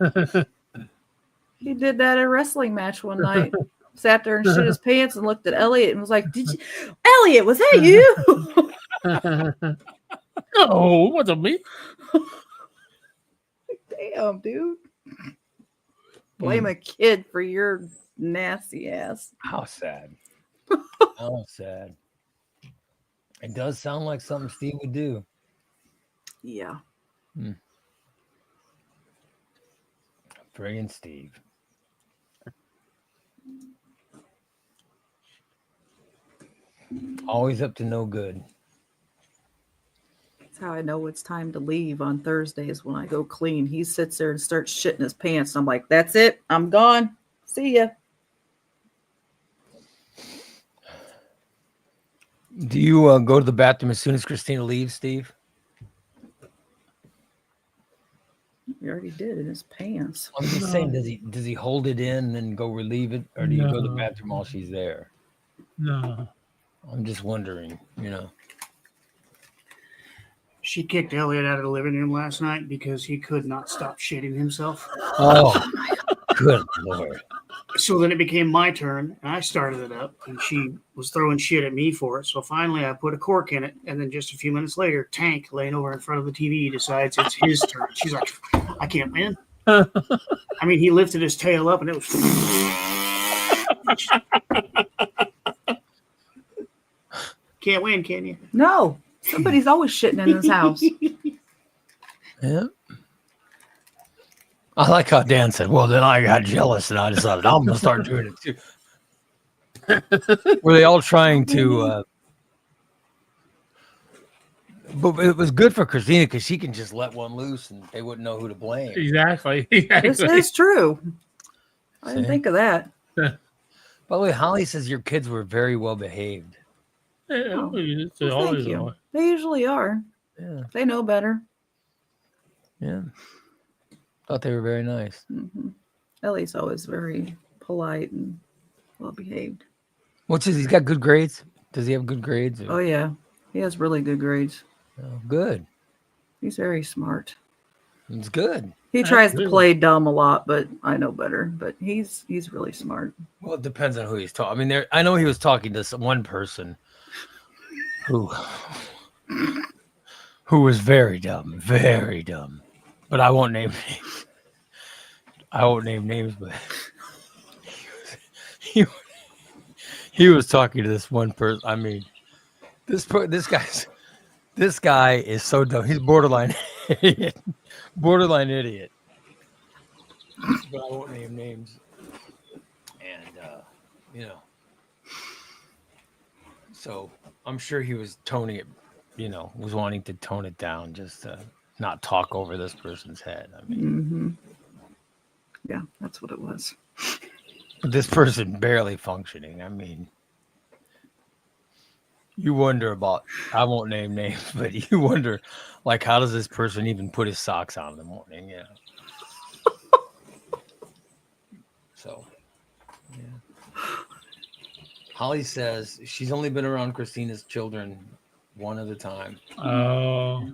He did that at a wrestling match one night. Sat there and shit his pants and looked at Elliot and was like, Elliot, was that you? No, it wasn't me. Damn, dude. Blame a kid for your nasty ass. How sad. How sad. It does sound like something Steve would do. Yeah. Friggin' Steve. Always up to no good. That's how I know it's time to leave on Thursdays when I go clean. He sits there and starts shitting his pants. I'm like, that's it. I'm gone. See ya. Do you go to the bathroom as soon as Christina leaves, Steve? He already did in his pants. I'm just saying, does he hold it in and then go relieve it, or do you go to the bathroom while she's there? No. I'm just wondering, you know. She kicked Elliot out of the living room last night because he could not stop shitting himself. Oh, good Lord. So then it became my turn, and I started it up, and she was throwing shit at me for it. So finally, I put a cork in it, and then just a few minutes later, Tank, laying over in front of the TV, decides it's his turn. She's like, I can't win. I mean, he lifted his tail up, and it was... Can't win, can you? No. Somebody's always shitting in his house. Yeah. I like how Dan said, well, then I got jealous and I decided I'm going to start doing it too. Were they all trying to... but it was good for Christina because she can just let one loose and they wouldn't know who to blame. Exactly. This is true. I didn't See? think of that. By the way, Holly says your kids were very well behaved. Yeah, Oh, it's well, always thank you. on. They usually are. Yeah. They know better. Yeah. Thought they were very nice. Mm-hmm. Ellie's always very polite and well behaved. What's his? He's got good grades. Does he have good grades? Oh yeah, he has really good grades. Oh, good. He's very smart. It's good. He That's tries to really- play dumb a lot, but I know better. But he's really smart. Well, it depends on who he's talking. I mean, I know he was talking to one person who was very dumb, but I won't name names. I won't name names, but he was talking to this one person. I mean, this guy is so dumb. He's borderline idiot. Borderline idiot. But I won't name names. And you know. So I'm sure he was toning it, was wanting to tone it down just to not talk over this person's head. I mean, Mm-hmm. Yeah, that's what it was. this person barely functioning. I mean, you wonder about, I won't name names, but you wonder, like, how does this person even put his socks on in the morning? Yeah. So, yeah. Holly says she's only been around Christina's children one at a time. Oh.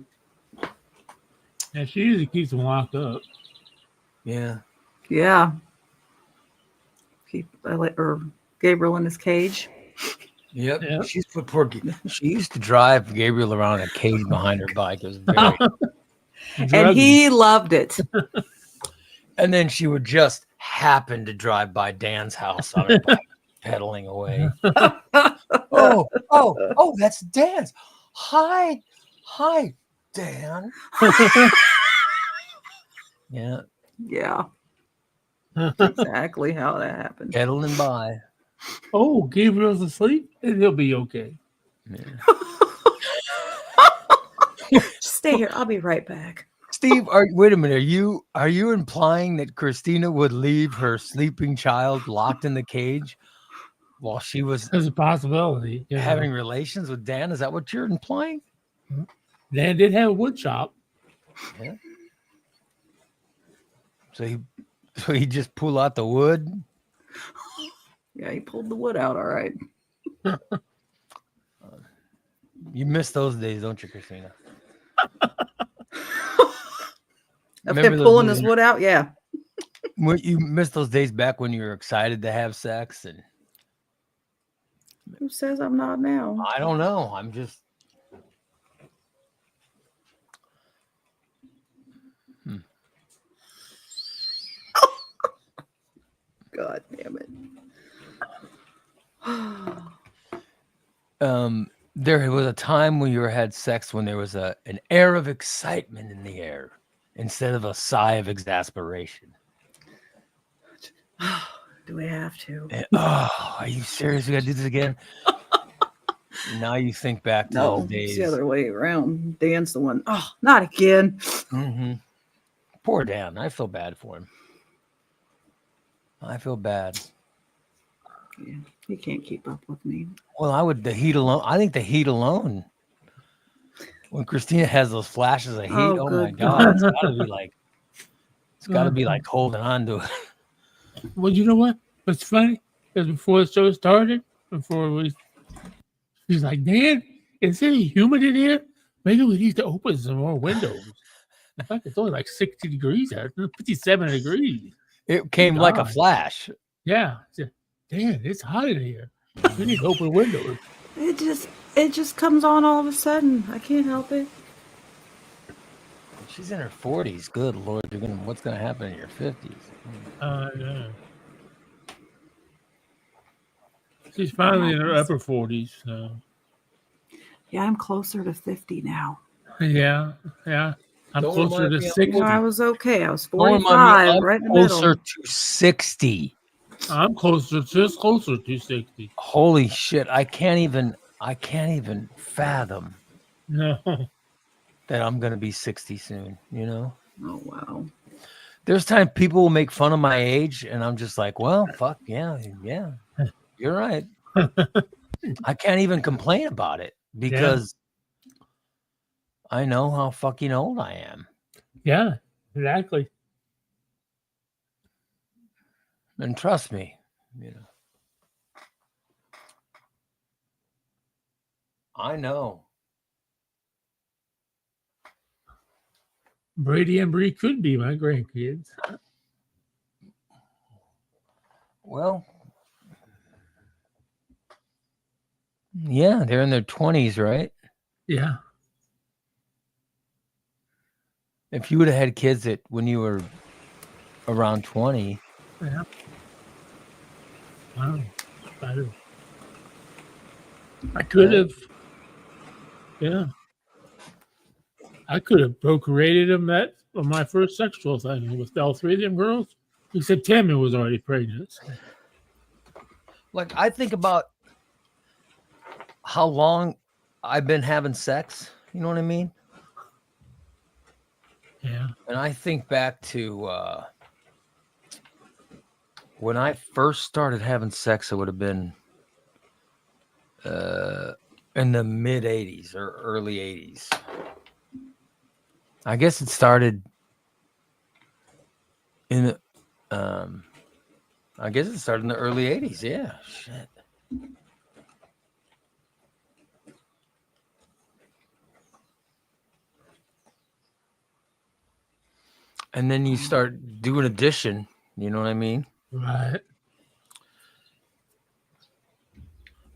Yeah, she usually keeps them locked up. Yeah. Yeah. Keep Gabriel in his cage. Yep. Yep. She's put poor. She used to drive Gabriel around a cage behind her bike. It was very. And he loved it. And then she would just happen to drive by Dan's house on her bike, pedaling away. oh, that's Dan's. Hi, Dan. Yeah, Yeah. Exactly how that happened. pedaling by. Oh, Gabriel's asleep? He'll be okay. Yeah. Just stay here. I'll be right back. Steve, wait a minute. Are you implying that Christina would leave her sleeping child locked in the cage while she was There's a possibility. You know. having relations with Dan? Is that what you're implying? Dan did have a wood shop. Yeah. So he just pull out the wood. Yeah, he pulled the wood out. All right. You miss those days, don't you, Christina? Of Remember him those pulling days? his wood out. Yeah. You miss those days back when you were excited to have sex, and Who says I'm not now? I don't know. I'm just. God damn it. There was a time when you had sex when there was an air of excitement in the air instead of a sigh of exasperation. Do we have to? And, oh, are you serious? We gotta do this again? Now you think back to No, those days. it's the other way around. Dan's the one. Oh, not again. Mm-hmm. Poor Dan. I feel bad for him. I feel bad. Yeah, he can't keep up with me. Well, the heat alone. I think the heat alone. When Christina has those flashes of heat, oh my good God, it's gotta be like holding on to it. Well, you know what? What's funny is before the show started, she's like, Dan, is it humid in here? Maybe we need to open some more windows. In fact, it's only like 60 degrees out. It's 57 degrees. It came like a God. flash. Yeah. Dan, it's hot in here. We need to open windows. It just comes on all of a sudden. I can't help it. She's in her 40s. Good Lord, what's gonna happen in your 50s? Yeah. She's finally in her upper 40s. So. Yeah, I'm closer to 50 now. Yeah. I'm Don't closer remind to me of 60. I was okay. I was Don't remind me, 45, I'm right in the closer middle. to 60. I'm closer to 60. Holy shit! I can't even fathom No. that I'm gonna be 60 soon. You know. Oh, wow. There's time people will make fun of my age, and I'm just like, well, fuck yeah, you're right. I can't even complain about it because I know how fucking old I am. Yeah, exactly. And trust me, I know. Brady and Bree could be my grandkids. Well, yeah, they're in their 20s, right? Yeah. If you would have had kids when you were around 20. Yeah. Wow. I could have. Yeah. I could have procreated them on my first sexual thing with all three of them girls, except Tammy was already pregnant. So. Like, I think about how long I've been having sex. You know what I mean? Yeah. And I think back to when I first started having sex, it would have been in the mid 80s or early 80s. I guess it started in the early 80s. Yeah, shit. And then you start doing addition, you know what I mean? Right.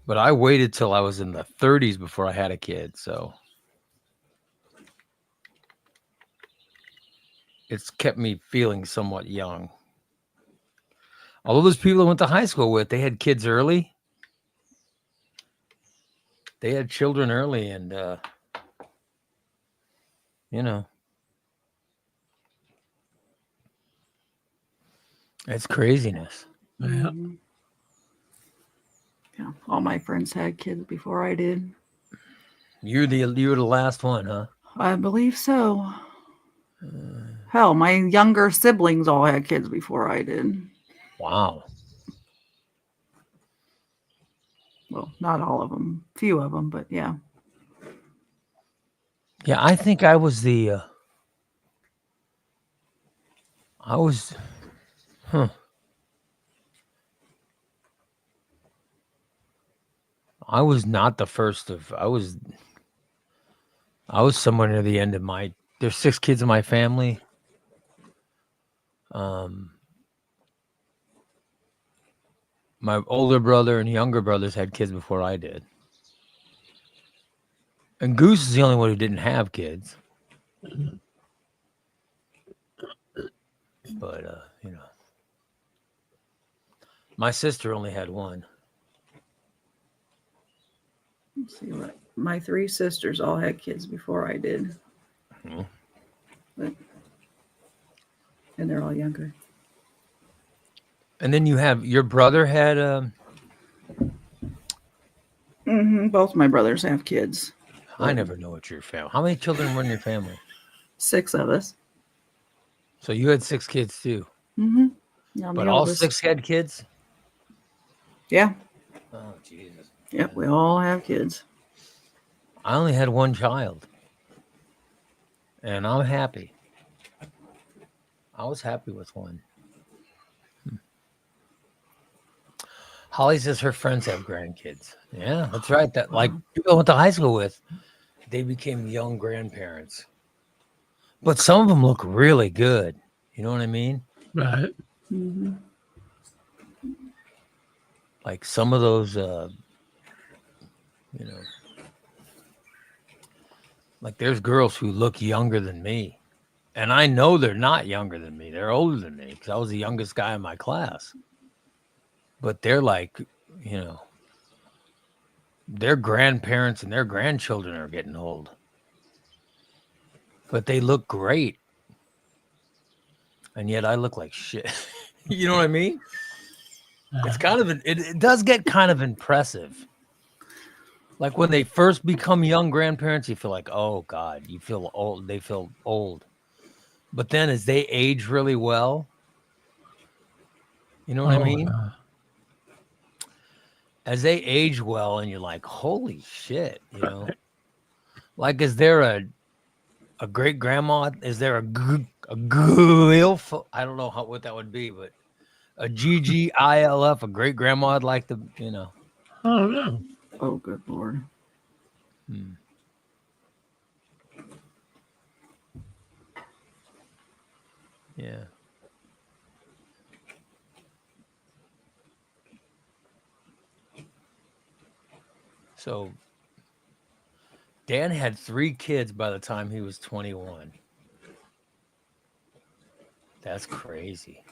But I waited till I was in the 30s before I had a kid, so it's kept me feeling somewhat young. Although those people I went to high school with, they had kids early. They had children early, and it's craziness. Yeah. Mhm. Yeah, all my friends had kids before I did. You were the last one, huh? I believe so. Hell, my younger siblings all had kids before I did. Wow. Well, not all of them, few of them, but yeah. Yeah, I think I was the I was, huh. I was not the first of. I was somewhere near the end of my. There's 6 kids in my family. My older brother and younger brothers had kids before I did. And Goose is the only one who didn't have kids. But, my sister only had one. Let's see what my 3 sisters all had kids before I did. Mhm. And they're all younger. And then you have your brother had Both my brothers have kids. I never know what your family. How many children were in your family? 6 of us. So you had 6 kids too. I'm But the all oldest. 6 had kids? Yeah. Oh, Jesus. Yep. We all have kids. I only had one child. And I'm happy. I was happy with one. Holly says her friends have grandkids. Yeah, that's right. That like people I went to high school with, they became young grandparents. But some of them look really good. You know what I mean? Right. Mm-hmm. Like some of those, like there's girls who look younger than me. And I know they're not younger than me. They're older than me because I was the youngest guy in my class. But they're like, their grandparents and their grandchildren are getting old. But they look great. And yet I look like shit. You know what I mean? It's kind of, it does get kind of impressive. Like when they first become young grandparents, you feel like, oh God, you feel old. They feel old. But then as they age really well, you know what I mean? As they age well and you're like, holy shit, Like, is there a great grandma? Is there a GILF? I don't know what that would be, but a GGILF, a great grandma I'd like to, Oh no. Oh, good Lord. Yeah. So Dan had 3 kids by the time he was 21. That's crazy.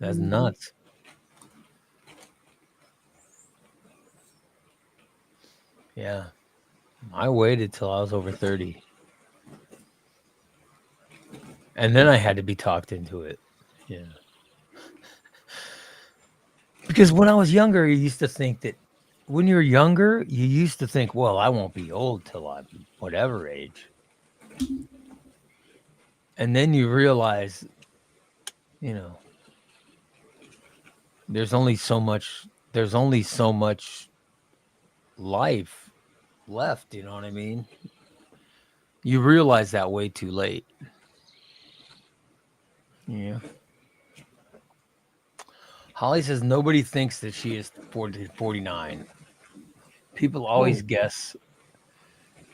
That's nuts. Yeah. I waited till I was over 30. And then I had to be talked into it. Yeah. Because when I was younger, you used to think that when you're younger, you used to think, well, I won't be old till I'm whatever age. And then you realize, there's only so much life left, you know what I mean? You realize that way too late. Yeah. Holly says nobody thinks that she is 49. People always guess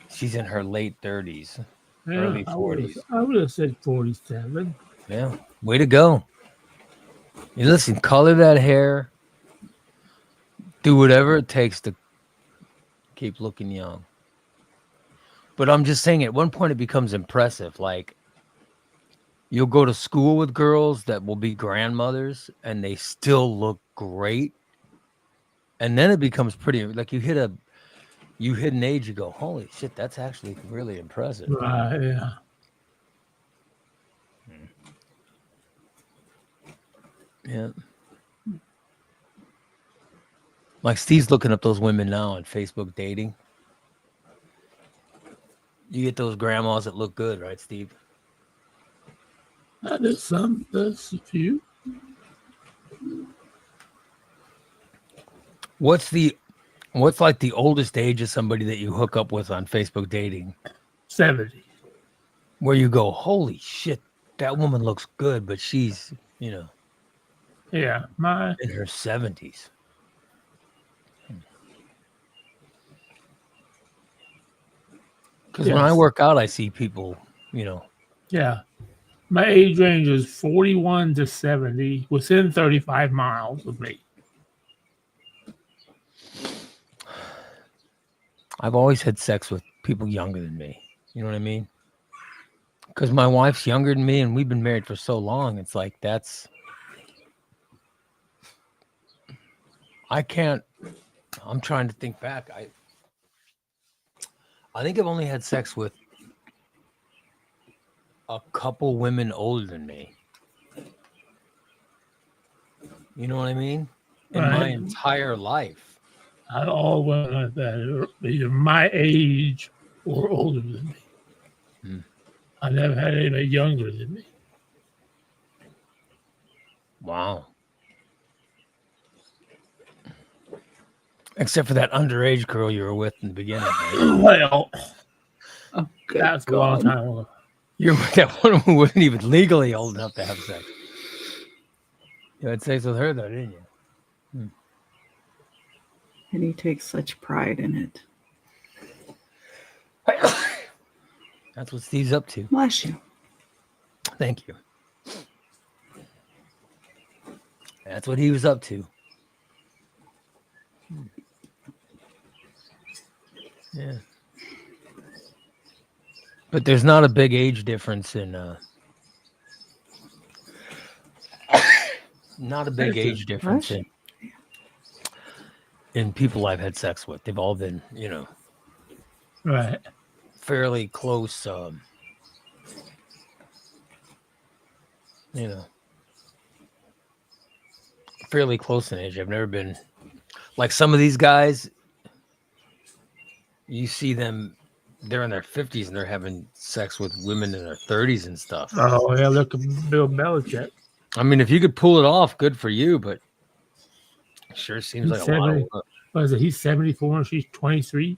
she's in her late 30s, early 40s. I would have said 47. Yeah. Way to go. You listen, color that hair. Do whatever it takes to keep looking young. But I'm just saying at one point it becomes impressive. Like you'll go to school with girls that will be grandmothers and they still look great. And then it becomes pretty like you hit an age, you go, holy shit, that's actually really impressive. Right, yeah. Yeah. Like Steve's looking up those women now on Facebook dating. You get those grandmas that look good, right, Steve? There's a few. What's like the oldest age of somebody that you hook up with on Facebook dating? 70. Where you go, holy shit, that woman looks good, but she's, Yeah, in her 70s. Because when I Yes. work out, I see people, yeah. My age range is 41 to 70, within 35 miles of me. I've always had sex with people younger than me. You know what I mean? Because my wife's younger than me and we've been married for so long. It's like, I'm trying to think back. I think I've only had sex with a couple women older than me. You know what I mean? In my Right. entire life. Not all women like that are either my age or older than me. Hmm. I never had anybody younger than me. Wow. Except for that underage girl you were with in the beginning. Right? Well, Oh, good that's a long God. time ago. You're with that one who wasn't even legally old enough to have sex. You had sex with her, though, didn't you? And he takes such pride in it. That's what Steve's up to. Bless you. Thank you. That's what he was up to. Yeah. But there's not a big age difference in not a big age difference in people I've had sex with. They've all been, Right. fairly close fairly close in age. I've never been like some of these guys, you see them, they're in their 50s and they're having sex with women in their 30s and stuff. Oh, yeah, look at Bill Belichick. I mean, if you could pull it off, good for you, but it sure seems He's like a lot of 70. work. What is it? He's 74 and she's 23.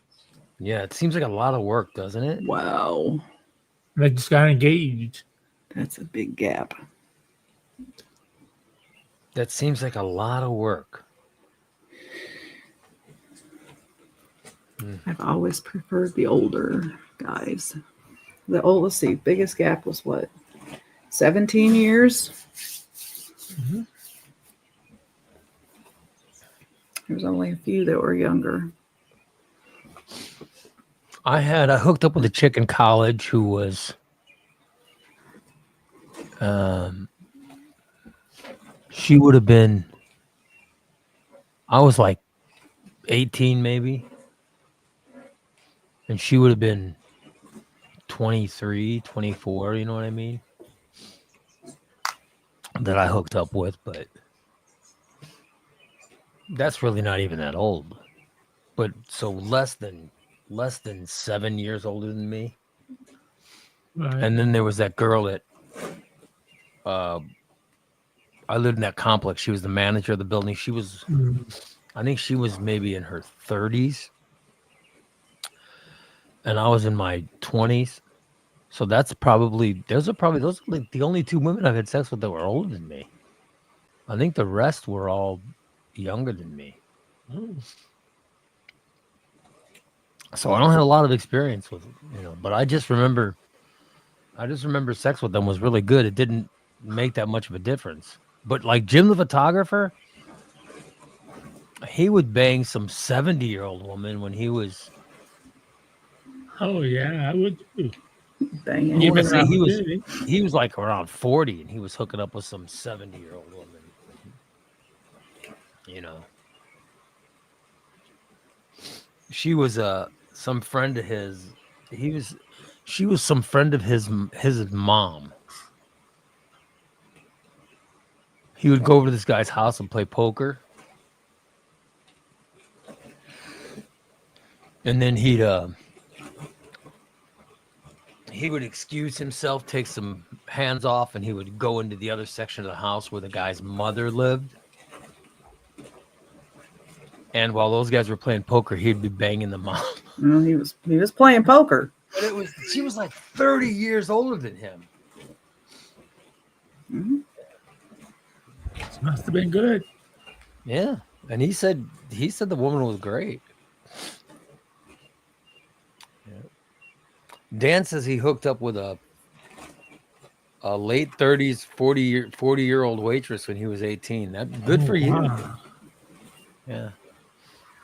Yeah, it seems like a lot of work, doesn't it? Wow. They just got engaged. That's a big gap. That seems like a lot of work. I've always preferred the older guys. Let's see, biggest gap was what? 17 years? Mhm. There's only a few that were younger. I hooked up with a chick in college who was she would have been, I was like 18 maybe, and she would have been 23, 24, you know what I mean? That I hooked up with, but that's really not even that old. But so less than 7 years older than me. Right. And then there was that girl that I lived in that complex. She was the manager of the building. She was, I think she was maybe in her 30s. And I was in my 20s. So those are like the only two women I've had sex with that were older than me. I think the rest were all younger than me. So I don't have a lot of experience with, but I just remember sex with them was really good. It didn't make that much of a difference. But like Jim the photographer, he would bang some 70-year-old woman when he was. Oh, yeah, I would too. Banging. Yeah, but Given see, opportunity. he was like around 40 and he was hooking up with some 70-year-old woman. She was some friend of his. She was some friend of his mom. He would go over to this guy's house and play poker. And then he would excuse himself, take some hands off, and he would go into the other section of the house where the guy's mother lived. And while those guys were playing poker, he'd be banging the mom. Well, he was playing poker. But she was like 30 years older than him. Mhm. Must have been good. Yeah, and he said the woman was great. Yeah. Dan says he hooked up with a late 30s, 40-year-old waitress when he was 18. That good for you. Wow. Yeah.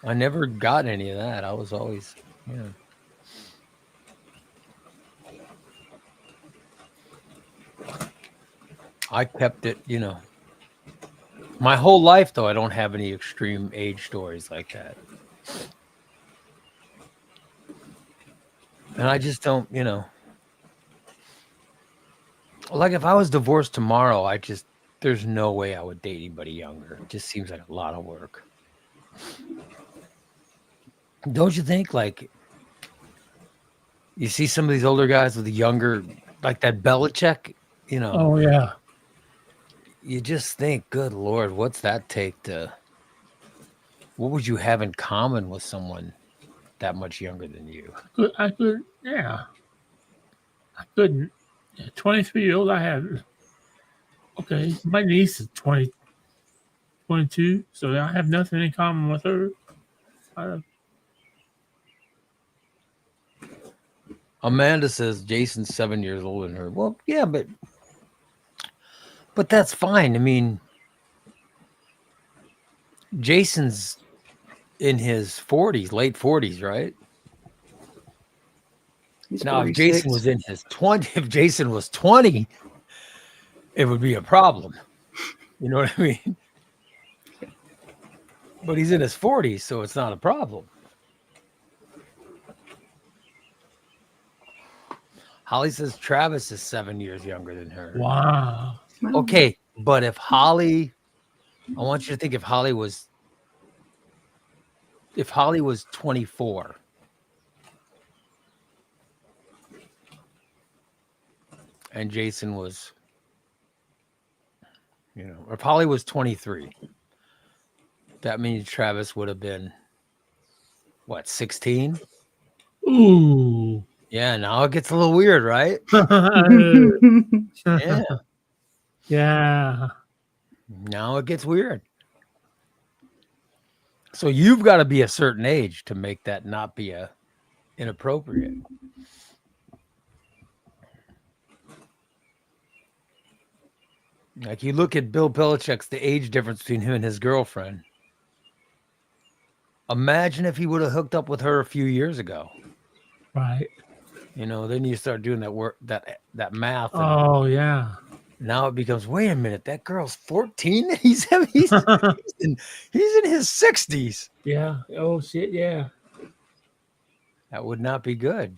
I never got any of that. I was always, yeah. I kept it, my whole life though. I don't have any extreme age stories like that. And I just don't, like if I was divorced tomorrow, there's no way I would date anybody younger. It just seems like a lot of work. Don't you think? Like, you see some of these older guys with the younger, like that Belichick, Oh yeah. you just think, good Lord, what's that take what would you have in common with someone that much younger than you? I could. Yeah. I couldn't. 23-year-old. I have. Okay, my niece is 20, 22, so I have nothing in common with her. I, Amanda says Jason's 7 years older than her. Well, yeah, but that's fine. I mean, Jason's in his 40s, late 40s, right? He's Now, if 46. Jason was in his if Jason was 20, it would be a problem. You know what I mean? But he's in his 40s, so it's not a problem. Holly says Travis is 7 years younger than her. wow. Okay, but if Holly, I want you to think if Holly was 24, and Jason was, or if Holly was 23, that means Travis would have been, what, 16? Ooh. Yeah, now it gets a little weird, right? Yeah. Yeah. Now it gets weird. So you've got to be a certain age to make that not be inappropriate. Like you look at Bill Belichick's the age difference between him and his girlfriend. Imagine if he would have hooked up with her a few years ago. Right. Then you start doing that work, that math. And Oh yeah. now it becomes, wait a minute, that girl's 14. He's in his 60s. Yeah. Oh shit. Yeah. That would not be good.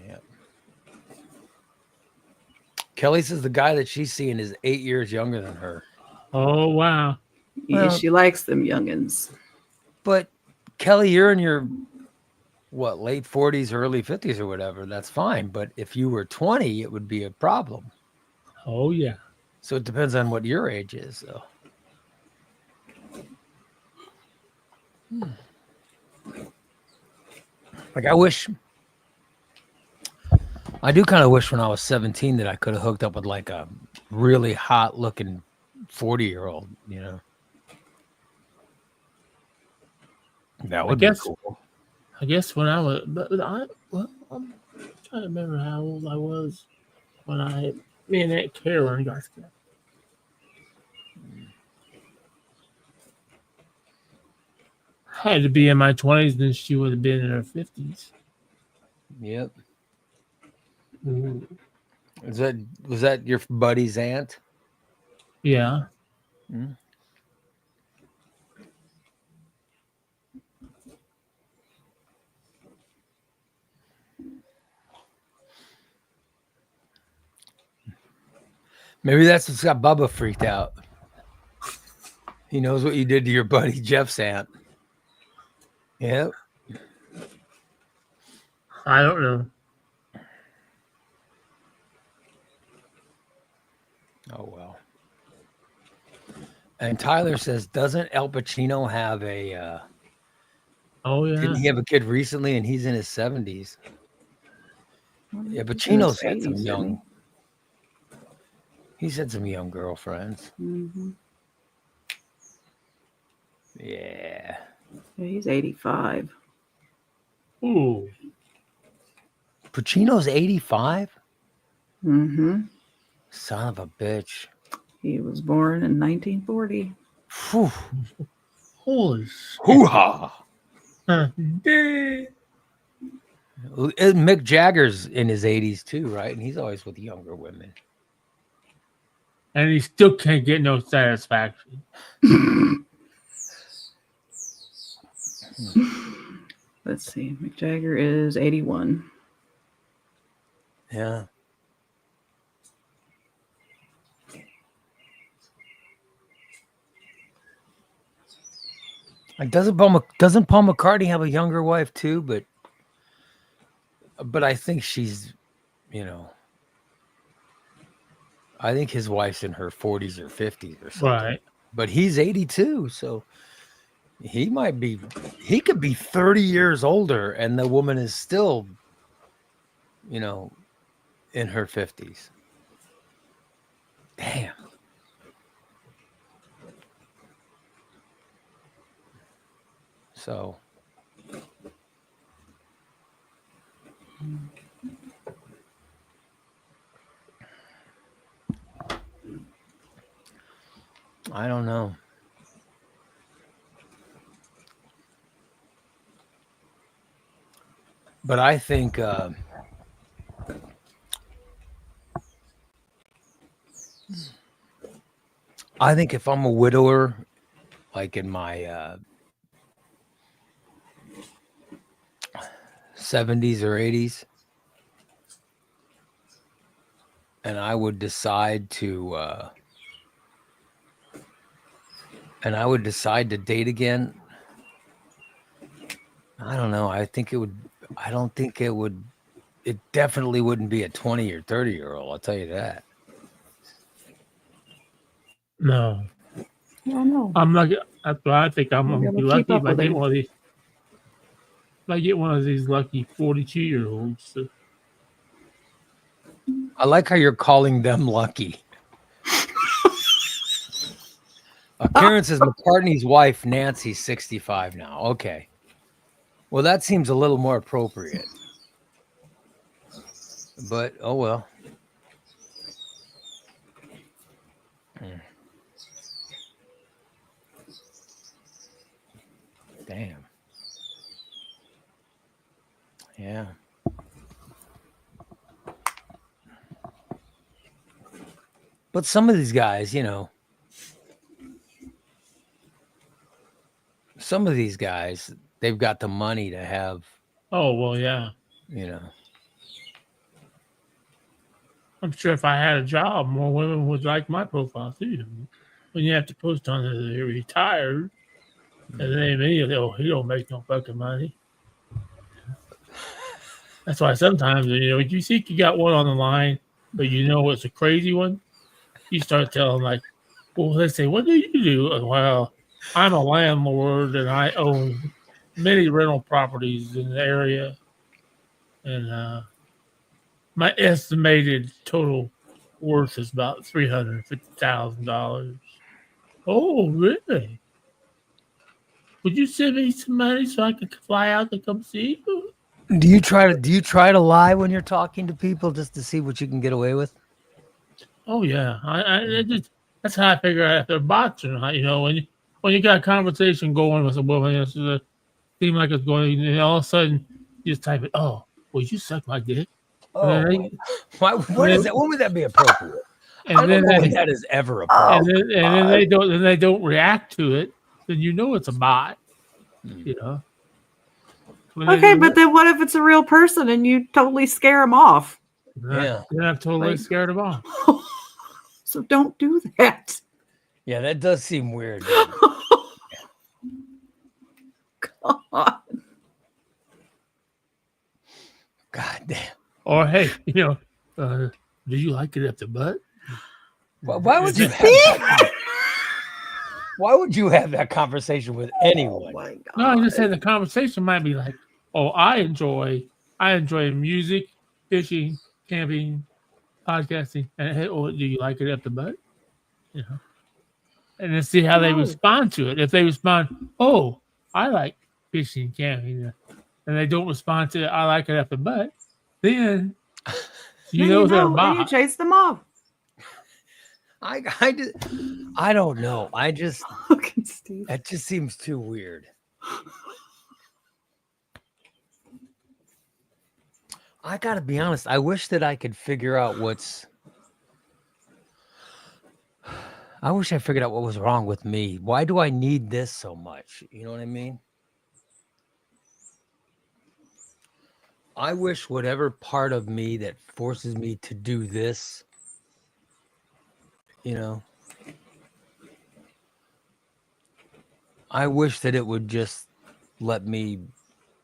Yeah. Kelly says the guy that she's seeing is 8 years younger than her. Oh wow. Yeah, Well- she likes them youngins. But Kelly, you're in your late 40s, early 50s or whatever. That's fine. But if you were 20, it would be a problem. Oh yeah. So it depends on what your age is, though. Like I do kind of wish when I was 17 that I could have hooked up with like a really hot looking 40-year-old, That would be cool. I guess when I was, I'm trying to remember how old I was when me and Aunt Carolyn got together. Had to be in my 20s, then she would have been in her 50s. Yep. Ooh. Was that your buddy's aunt? Yeah. Mm. Maybe that's what's got Bubba freaked out. He knows what you did to your buddy Jeff's aunt. Yep. I don't know. Oh, well. And Tyler says, doesn't Al Pacino have Oh yeah. didn't he have a kid recently and he's in his 70s? Yeah, but Chino's had some young. He's had some young girlfriends. Mm-hmm. Yeah. Yeah, he's 85. Ooh. Pacino's 85? Mm-hmm. Son of a bitch. He was born in 1940. Whew. Holy shit. Hoo-ha. Huh. Mick Jagger's in his 80s too, right? And he's always with younger women. And he still can't get no satisfaction. Let's see. Mick Jagger is 81. Yeah. Like doesn't Paul McCartney have a younger wife too? But I think she's, I think his wife's in her 40s or 50s or something. Right. But he's 82, so he could be 30 years older and the woman is still, in her 50s. Damn. So I don't know. But I think if I'm a widower, like in my 70s or 80s, and I would decide to date again, I don't know. I don't think it would. It definitely wouldn't be a 20 or 30-year-old. I'll tell you that. No. I don't know. I'm not. That's why I think I'm gonna be lucky if I get him. one of these. If I get one of these lucky 42-year-olds. I like how you're calling them lucky. Karen says McCartney's wife, Nancy's 65 now. Okay. Well, that seems a little more appropriate. But, oh well. Damn. Yeah. But some of these guys, they've got the money to have. Oh, well, yeah. I'm sure if I had a job, more women would like my profile too. When you have to post on that they're retired, and then immediately, he don't make no fucking money. That's why sometimes, you see you got one on the line, but it's a crazy one. You start telling like, well, they say, what do you do? Well, I'm a landlord and I own many rental properties in the area, and my estimated total worth is about $350,000. Oh, really? Would you send me some money so I could fly out to come see you? Do you try to lie when you're talking to people just to see what you can get away with? Oh yeah, that's how I figure out if they're bots or not. When you got a conversation going with a woman, it seems like it's going, and all of a sudden you just type it. Oh, will you suck my dick? Oh, why? When would that be appropriate? And then that is ever appropriate. And then they don't react to it. Then it's a bot. Okay, but then what if it's a real person and you totally scare them off? Yeah, I've totally scared them off. So don't do that. Yeah, that does seem weird. God. God damn. Or hey, do you like it at the butt? Why would you? Why would you have that conversation with anyone? Oh my God. No, I just said the conversation might be like, oh, I enjoy music fishing, camping, podcasting, and hey, oh, do you like it up the butt? You know, and then see how they No. respond to it. If they respond, oh, I like fishing, camping, and they don't respond to I like it up the butt, then you Then know they're a then you bot. chase them off. I don't know. Fucking Steve. It just seems too weird. I gotta be honest. I wish that I could figure out I wish I figured out what was wrong with me. Why do I need this so much? You know what I mean? I wish whatever part of me that forces me to do this, you know, I wish that it would just let me,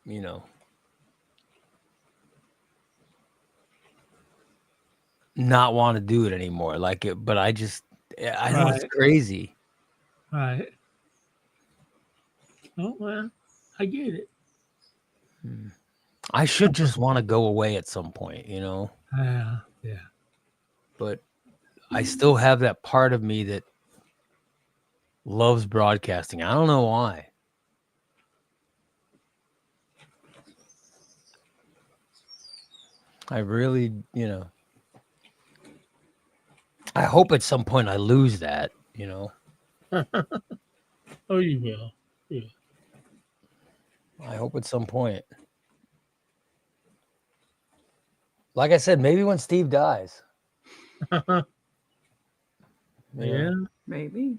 you know, not want to do it anymore. Like it, but I know it's Right. crazy. Right. Oh well, I get it. I should just want to go away at some point, you know, Yeah. but I still have that part of me that loves broadcasting. I don't know why. I really, you know, I hope at some point I lose that, you know. Oh, you will. Yeah. I hope at some point. Like I said, maybe when Steve dies. Yeah. Maybe.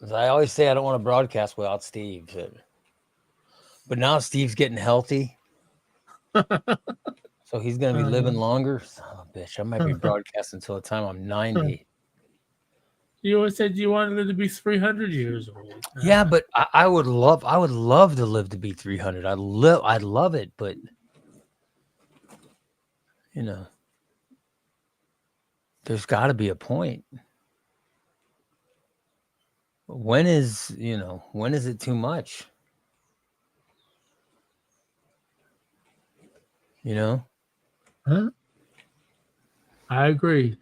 'Cause I always say I don't want to broadcast without Steve. But now Steve's getting healthy. So he's going to be living longer. Son of a bitch. I might be broadcasting until the time I'm 90. You always said you wanted to be 300 years old. Yeah, but I would love to live to be 300. I'd love it, but you know, there's got to be a point. When is it too much? You know? Huh? I agree.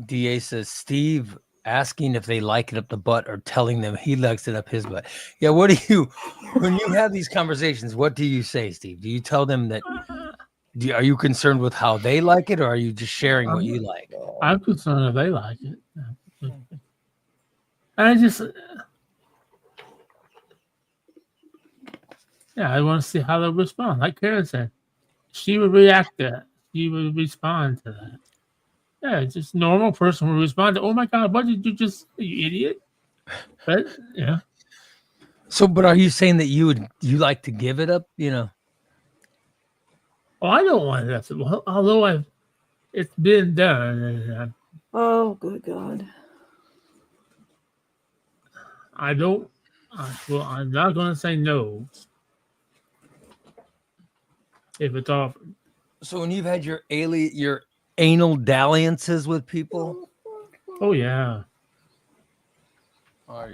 DA says Steve asking if they like it up the butt or telling them he likes it up his butt. Yeah, what do you when you have these conversations, what do you say, Steve? Do you tell them that are you concerned with how they like it, or are you just sharing what you like? I'm concerned if they like it. I just, I want to see how they respond. Like Karen said, she would react to that. She would respond to that. Yeah, just normal person would respond to, oh my God, what did you just, you idiot? But, yeah. So, but are you saying that you like to give it up, you know? Oh, I don't want that. Well, although it's been done. And Oh, good God. I'm not going to say no if it's offered. So when you've had your anal dalliances with people, Oh, yeah. are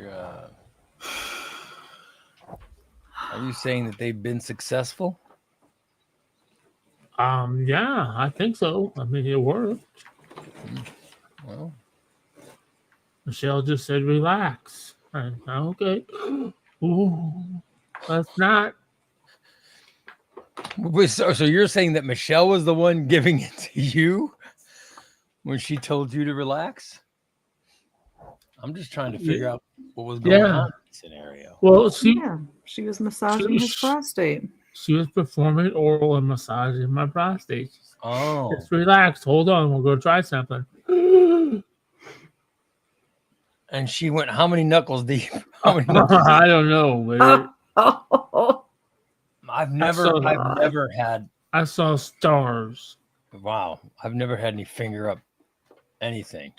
you saying that they've been successful? Yeah, I think so. I mean, it worked. Well, Michelle just said, relax. Okay. Ooh, let's not. So you're saying that Michelle was the one giving it to you when she told you to relax? I'm just trying to figure out what was going on in the scenario. Well, she was massaging his prostate. She was performing oral and massaging my prostate. Oh. Just relax. Hold on. We'll go try something. And she went how many knuckles deep? How many knuckles deep? I don't know. But I've never had. I saw stars. Wow. I've never had any finger up anything.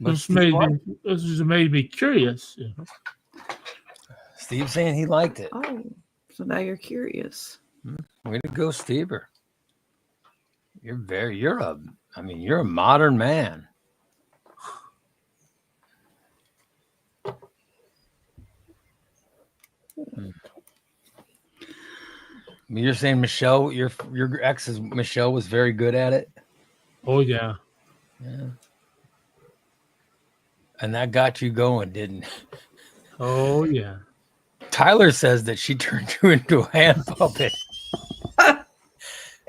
This just made me curious. You know? Steve's saying he liked it. Oh, so now you're curious. Way to go, Steve. You're a modern man. You're saying Michelle, your ex's Michelle was very good at it? Oh, yeah. Yeah. And that got you going, didn't it? Oh, yeah. Tyler says that she turned you into a hand puppet.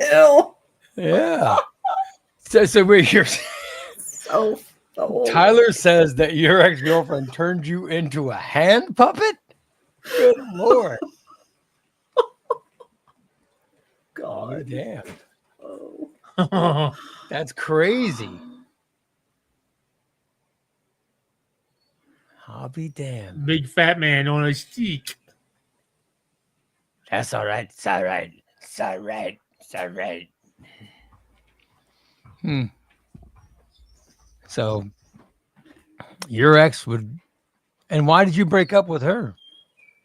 Ew. Yeah. So wait, So Tyler says that your ex-girlfriend turned you into a hand puppet? Good Lord. God. Oh, damn. Oh. That's crazy. I'll be damned. Big fat man on a stick. That's all right. It's all right. It's all right. It's all right. So your ex would, and why did you break up with her?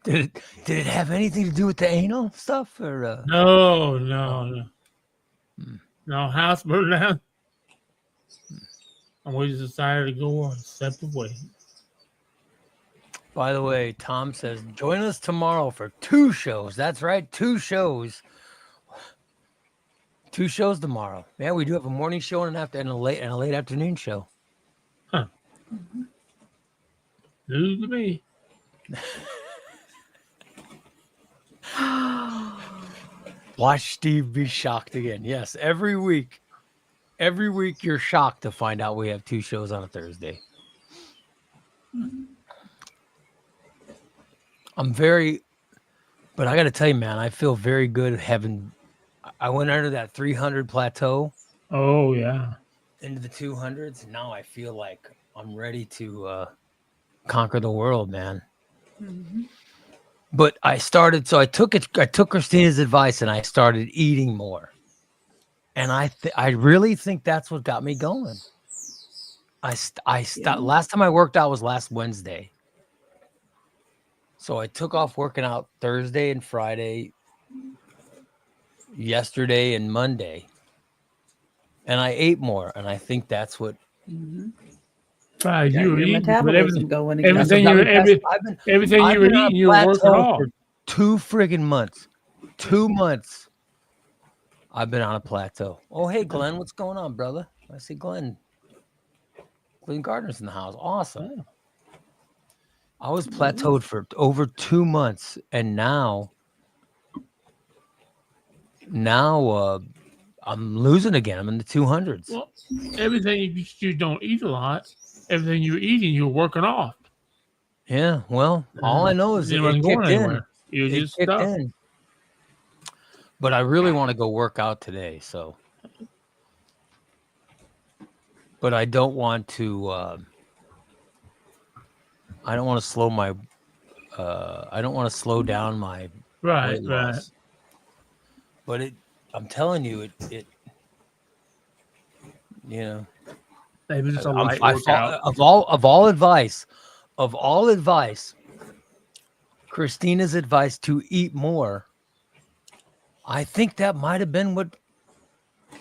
Did it have anything to do with the anal stuff or? No. Hmm. No, house burned down. And we just decided to go our separate ways. By the way, Tom says join us tomorrow for 2 shows. That's right, 2 shows. 2 shows tomorrow. Yeah, we do have a morning show and a late afternoon show. Huh. News to me. Watch Steve be shocked again. Yes, every week you're shocked to find out we have 2 shows on a Thursday. But I got to tell you, man, I feel very good I went under that 300 plateau. Oh, yeah. Into the 200s. And now I feel like I'm ready to conquer the world, man. Mm-hmm. But I took Christina's advice and I started eating more. And I really think that's what got me going. Last time I worked out was last Wednesday. So I took off working out Thursday and Friday, yesterday and Monday. And I ate more. And I think that's what. Mm-hmm. Right, Got you were your eating, metabolism going again. everything you were eating, you were working off. For 2 friggin' months. 2 months. I've been on a plateau. Oh, hey, Glenn, what's going on, brother? I see Glenn. Glenn Gardner's in the house. Awesome. I was plateaued for over 2 months, and now I'm losing again. I'm in the 200s. Well, everything you don't eat a lot, everything you're eating, you're working off. Yeah, well, all I know is you it wasn't kicked going anywhere. in. You just kicked stuck. in. But I really want to go work out today, so. But I don't want to. I don't want to slow my. I don't want to slow down my weight loss. But I'm telling you, it. You know. Maybe just a light workout. Of all advice, Christina's advice to eat more. I think that might have been what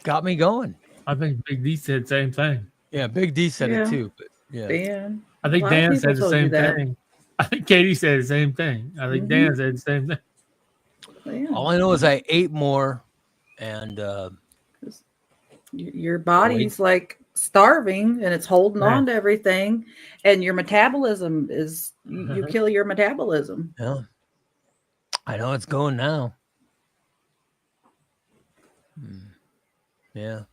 got me going. I think Big D said the same thing. Yeah, Big D said it too. But yeah, Dan. I think Dan said the same thing. I think Katie said the same thing. I think Dan said the same thing. Yeah. All I know is I ate more, and your body's like starving, and it's holding on to everything, and your metabolism is you kill your metabolism. Yeah, I know it's going now. Yeah.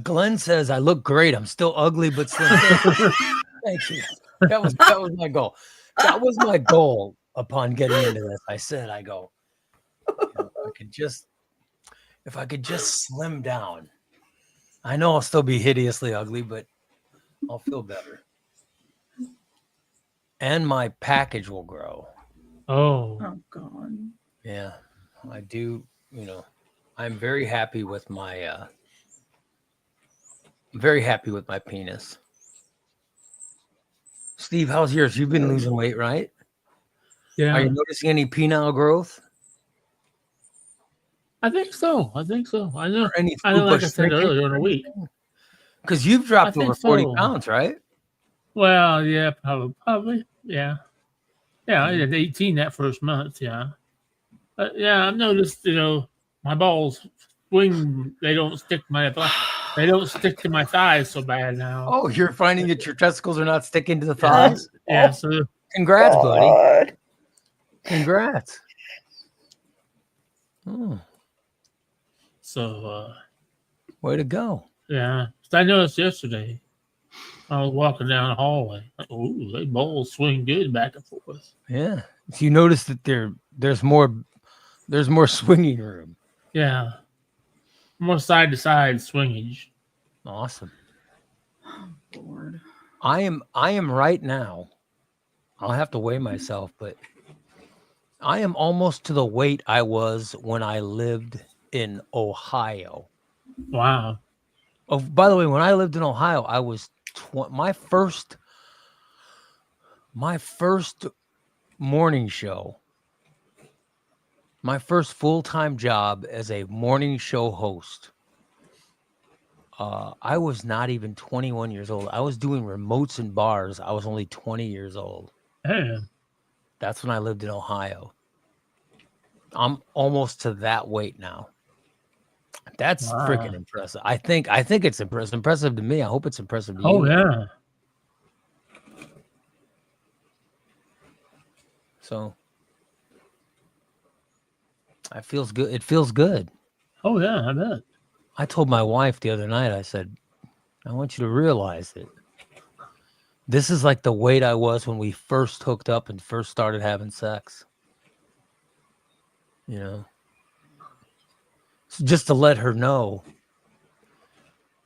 Glenn says I look great. I'm still ugly, but slim. Thank you. That was my goal. That was my goal upon getting into this. I said, if I could just slim down. I know I'll still be hideously ugly, but I'll feel better. And my package will grow. Oh God. Yeah, I do. I'm very happy with my. I'm very happy with my penis. Steve, how's yours? You've been losing weight, right? Yeah. Are you noticing any penile growth? I think so. I know. I know, like I said earlier in the week. Because you've dropped over 40 pounds, right? Well, yeah, probably. Yeah. Yeah, I did 18 that first month. Yeah. Yeah, I've noticed, my balls swing. They don't stick to my thighs so bad now. Oh, you're finding that your testicles are not sticking to the Yeah. thighs? Yeah. So, Congrats, buddy. God. Congrats. Oh, so way to go. yeah. I noticed yesterday. I was walking down the hallway. Ooh, they balls swing good back and forth. Yeah. So you notice that there's more swinging room. Yeah. More side to side swingage. Awesome. Lord. I am right now. I'll have to weigh myself, but I am almost to the weight I was when I lived in Ohio. Wow. Oh, by the way, when I lived in Ohio, I was my first morning show. My first full-time job as a morning show host. I was not even 21 years old. I was doing remotes in bars. I was only 20 years old. Man. That's when I lived in Ohio. I'm almost to that weight now. That's Wow. freaking impressive. I think it's impressive to me. I hope it's impressive to you. Oh, yeah. So it feels good. It feels good. Oh, yeah, I bet. I told my wife the other night, I said, I want you to realize that this is like the weight I was when we first hooked up and first started having sex. So just to let her know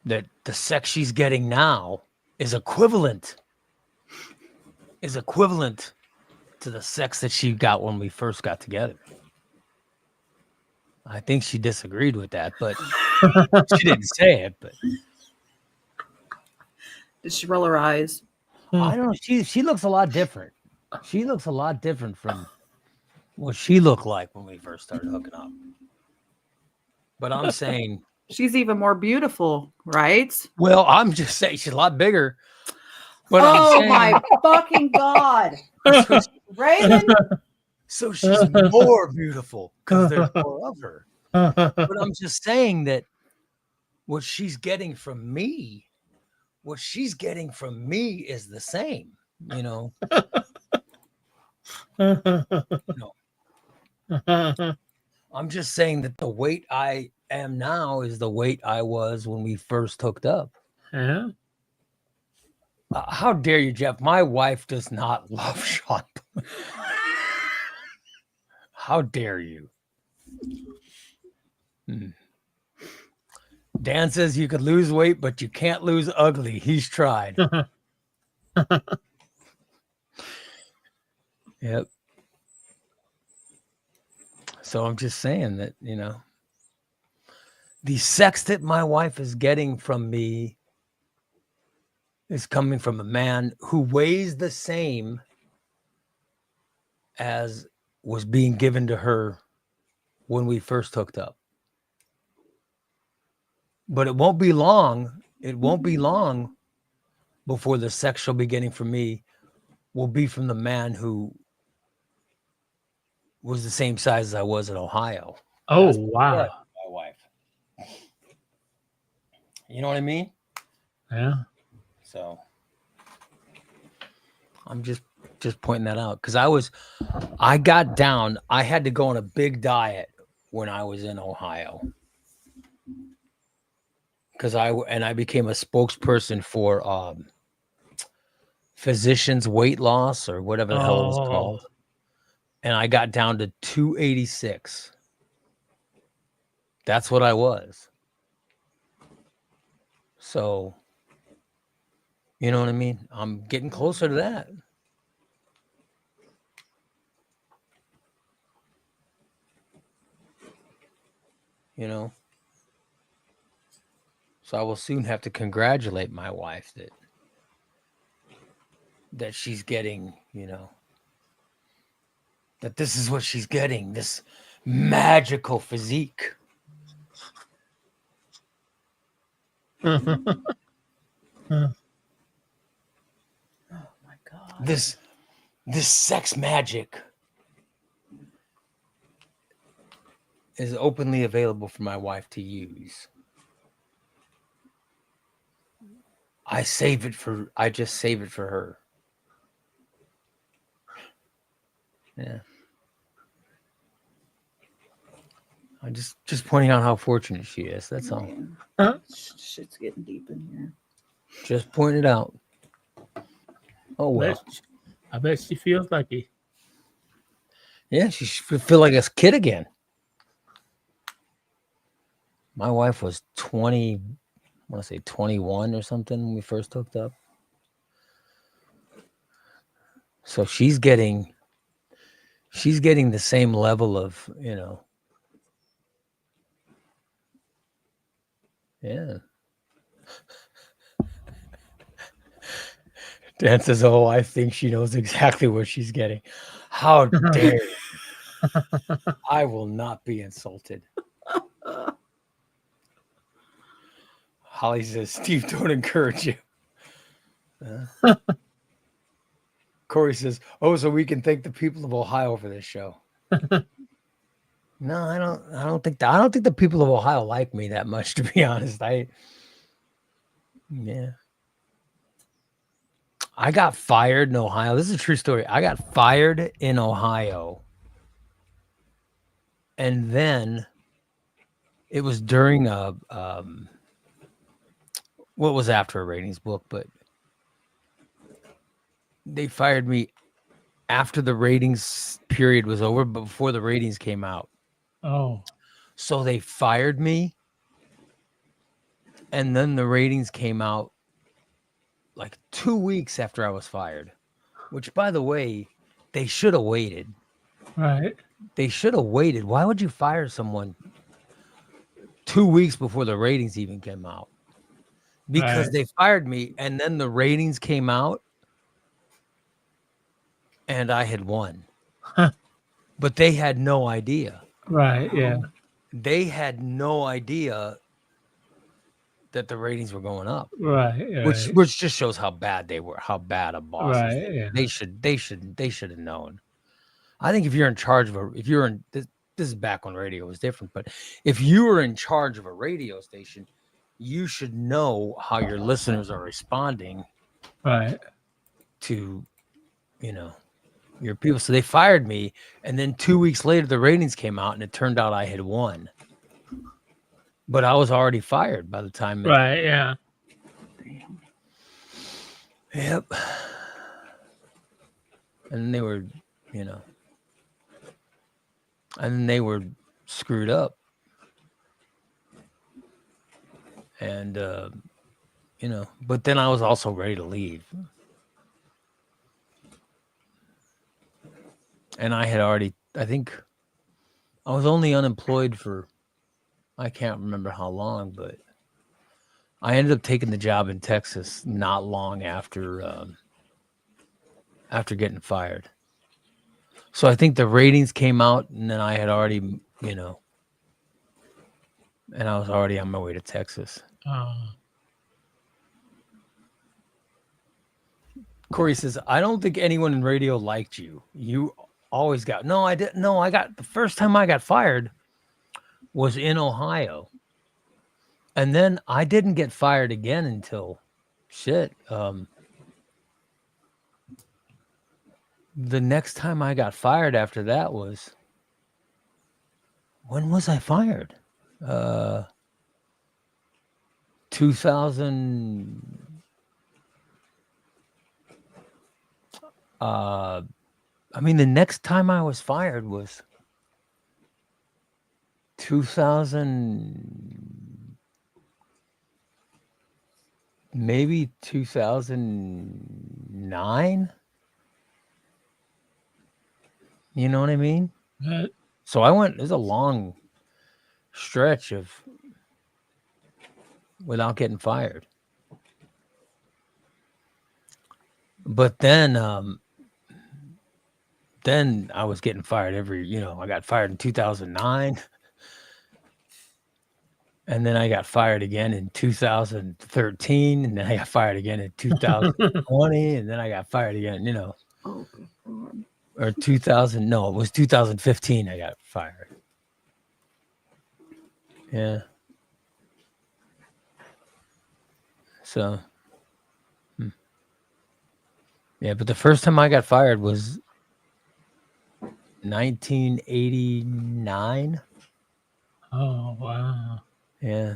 that the sex she's getting now is equivalent to the sex that she got when we first got together. I think she disagreed with that, but she didn't say it. But Did she roll her eyes? I don't know. She looks a lot different. She looks a lot different from what she looked like when we first started hooking up. But I'm saying, She's even more beautiful, right? well, I'm just saying she's a lot bigger. But Oh I'm saying, my fucking God. Raymond? so she's more beautiful because there's more of her. But I'm just saying that what she's getting from me is the same, I'm just saying that the weight I am now is the weight I was when we first hooked up. Yeah. How dare you, Jeff? My wife does not love Sean. How dare you? Dan says you could lose weight, but you can't lose ugly. He's tried. Yep. So I'm just saying that, the sex that my wife is getting from me is coming from a man who weighs the same as was being given to her when we first hooked up. But it won't be long. It won't be long before the sex she'll be getting from me will be from the man who was the same size as I was in Ohio. Oh, That's wow. my wife. You know what I mean? Yeah. So I'm just pointing that out because I had to go on a big diet when I was in Ohio because I became a spokesperson for physicians weight loss or whatever the hell it was called. And I got down to 286. That's what I was. So, you know what I mean? I'm getting closer to that. So I will soon have to congratulate my wife that she's getting, that this is what she's getting, this magical physique. Oh my God. This This sex magic is openly available for my wife to use. I just save it for her. Yeah. I'm just pointing out how fortunate she is. That's all. Man, Huh? shit's getting deep in here. Just point it out. Oh well. I bet she feels lucky. Yeah, she should feel like a kid again. My wife was 20, I want to say 21 or something when we first hooked up. So she's getting the same level of, yeah. Dan says, "Oh, I think she knows exactly what she's getting." How dare you? I will not be insulted. Holly says, "Steve, don't encourage you." Corey says, "Oh, so we can thank the people of Ohio for this show." No, I don't think the people of Ohio like me that much, to be honest. Yeah. I got fired in Ohio. This is a true story. I got fired in Ohio. And then it was during what was after a ratings book, but they fired me after the ratings period was over, but before the ratings came out. Oh. So they fired me, and then the ratings came out like 2 weeks after I was fired, which, by the way, they should have waited. Right. They should have waited. Why would you fire someone 2 weeks before the ratings even came out? Because Right. they fired me, and then the ratings came out, and I had won. But they had no idea. Right. Yeah. They had no idea that the ratings were going up. Right. Which just shows how bad they were, how bad a boss. Right. Yeah. They should have known. I think if you're in charge of this is back when radio was different, but if you were in charge of a radio station, you should know how your listeners are responding. Right. To, your people. So they fired me, and then 2 weeks later the ratings came out, and it turned out I had won. But I was already fired by the time. Right. Yeah. Damn. Yep. And they were, and then they were screwed up. And, but then I was also ready to leave. And I think I was only unemployed for, I can't remember how long, but I ended up taking the job in Texas not long after getting fired. So I think the ratings came out, and then I had already, and I was already on my way to Texas. Corey says, "I don't think anyone in radio liked you. You always got..." No, I didn't. No, the first time I got fired was in Ohio. And then I didn't get fired again until the next time I got fired after that was, when was I fired? 2000. The next time I was fired was 2000, maybe 2009. You know what I mean? Right. So there's a long stretch without getting fired. But then I was getting fired I got fired in 2009. And then I got fired again in 2013. And then I got fired again in 2020. And then I got fired again, Oh, or 2000. No, it was 2015. I got fired. Yeah. So. Yeah, but the first time I got fired was 1989. Oh, wow. Yeah.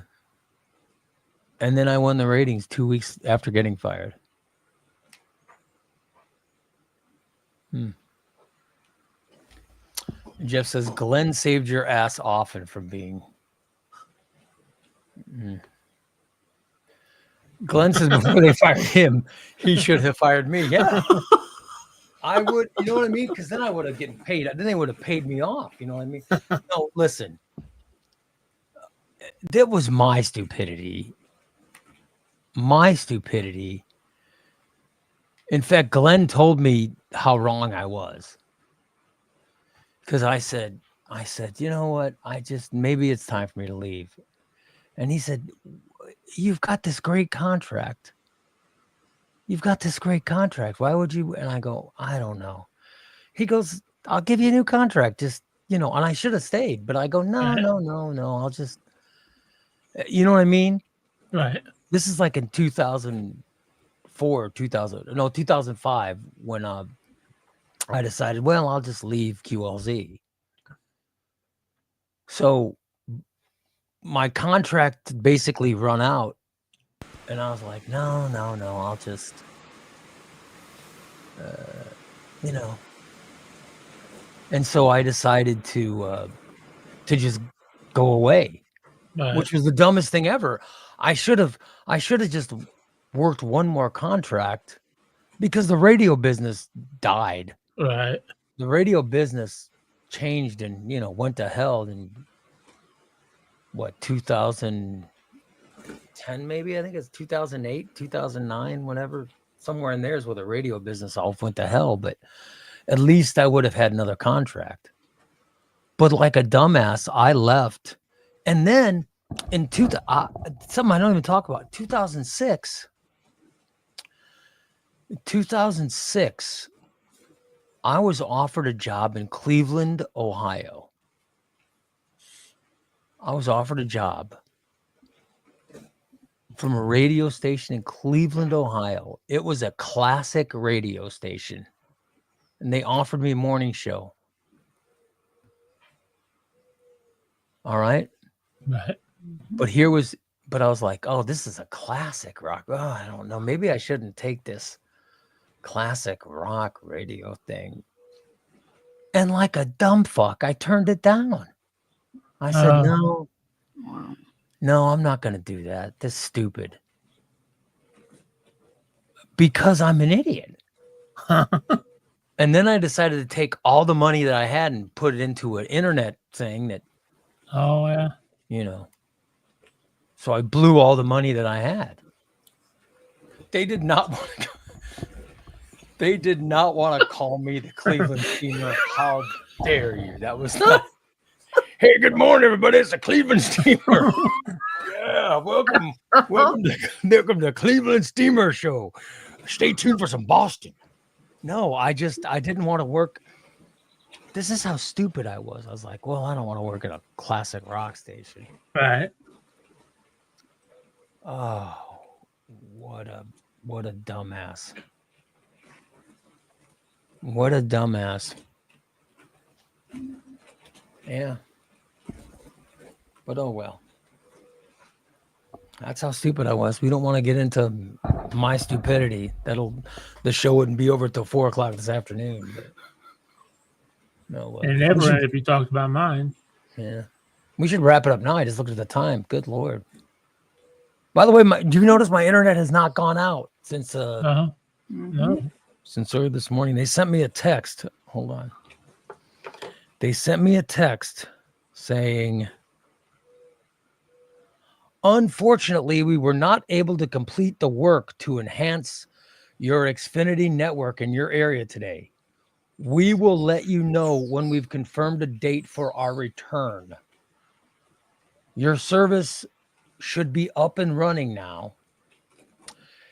And then I won the ratings 2 weeks after getting fired. Jeff says Glenn saved your ass often from being. Glenn says before they fired him, he should have fired me. Yeah. I would, you know what I mean? Because then I would have gotten paid. Then they would have paid me off. You know what I mean? No, listen. That was my stupidity. My stupidity. In fact, Glenn told me how wrong I was. Because I said, you know what? Maybe it's time for me to leave. And he said, you've got this great contract. Why would you? And I go, I don't know. He goes, I'll give you a new contract. Just, and I should have stayed. But I go, no. I'll just, you know what I mean? Right. This is like in 2005 when I decided, well, I'll just leave QLZ. So my contract basically run out. And I was like, no, I'll just, And so I decided to just go away, Right. which was the dumbest thing ever. I should have just worked one more contract because the radio business died. Right. The radio business changed and, went to hell in 2010, maybe? I think it's 2008, 2009, whenever. Somewhere in there is where the radio business all went to hell. But at least I would have had another contract. But like a dumbass, I left. And then in something I don't even talk about, 2006, I was offered a job in Cleveland, Ohio. I was offered a job from a radio station in Cleveland, Ohio. It was a classic radio station. And they offered me a morning show. All right. Right. But I was like, oh, this is a classic rock. Oh, I don't know. Maybe I shouldn't take this classic rock radio thing. And like a dumb fuck, I turned it down. I said, no, I'm not going to do that. That's stupid. Because I'm an idiot. And then I decided to take all the money that I had and put it into an internet thing that, oh, yeah. So I blew all the money that I had. They did not want to call me the Cleveland Steamer. How dare you? That was not. Hey, good morning, everybody. It's the Cleveland Steamer. Yeah, welcome to Cleveland Steamer Show. Stay tuned for some Boston. No, I didn't want to work. This is how stupid I was. I was like, well, I don't want to work at a classic rock station. Right. Oh, what a dumbass. What a dumbass. Yeah. But oh well. That's how stupid I was. We don't want to get into my stupidity. The show wouldn't be over till 4:00 this afternoon. But no, well, And it never ended if you talked about mine. Yeah. We should wrap it up now. I just looked at the time. Good Lord. By the way, do you notice my internet has not gone out since No. since early this morning? They sent me a text. Hold on. They sent me a text saying, unfortunately, we were not able to complete the work to enhance your Xfinity network in your area today. We will let you know when we've confirmed a date for our return. Your service should be up and running now.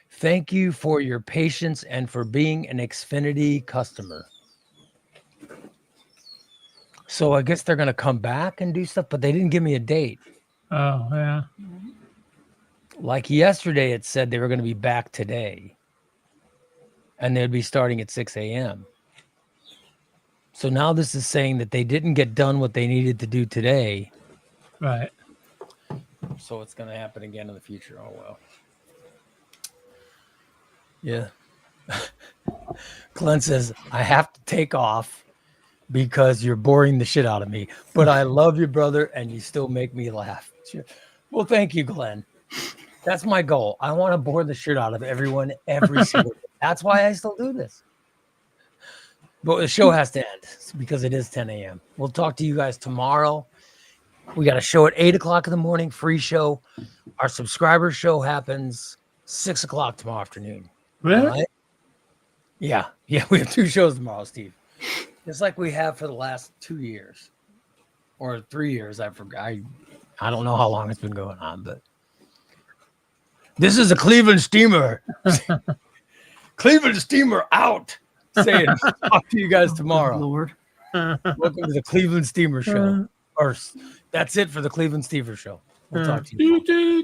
Thank you for your patience and for being an Xfinity customer. So I guess they're gonna come back and do stuff, but they didn't give me a date. Oh, yeah. Like yesterday, it said they were gonna be back today, and they'd be starting at 6 a.m. So now this is saying that they didn't get done what they needed to do today. Right. So it's going to happen again in the future. Oh, well. Yeah. Glenn says, I have to take off because you're boring the shit out of me. But I love you, brother, and you still make me laugh. Well, thank you, Glenn. That's my goal. I want to bore the shit out of everyone every single day. That's why I still do this. But the show has to end because it is 10 a.m. We'll talk to you guys tomorrow. We got a show at 8 o'clock in the morning, free show. Our subscriber show happens 6 o'clock tomorrow afternoon. Really? All right? Yeah. Yeah, we have 2 shows tomorrow, Steve. Just like we have for the last 2 years or 3 years. I forgot. I don't know how long it's been going on, but this is a Cleveland Steamer. Cleveland Steamer out. Saying, talk to you guys tomorrow. Lord. Welcome to the Cleveland Steamer Show. Or that's it for the Cleveland Steamer Show. We'll talk to you tomorrow.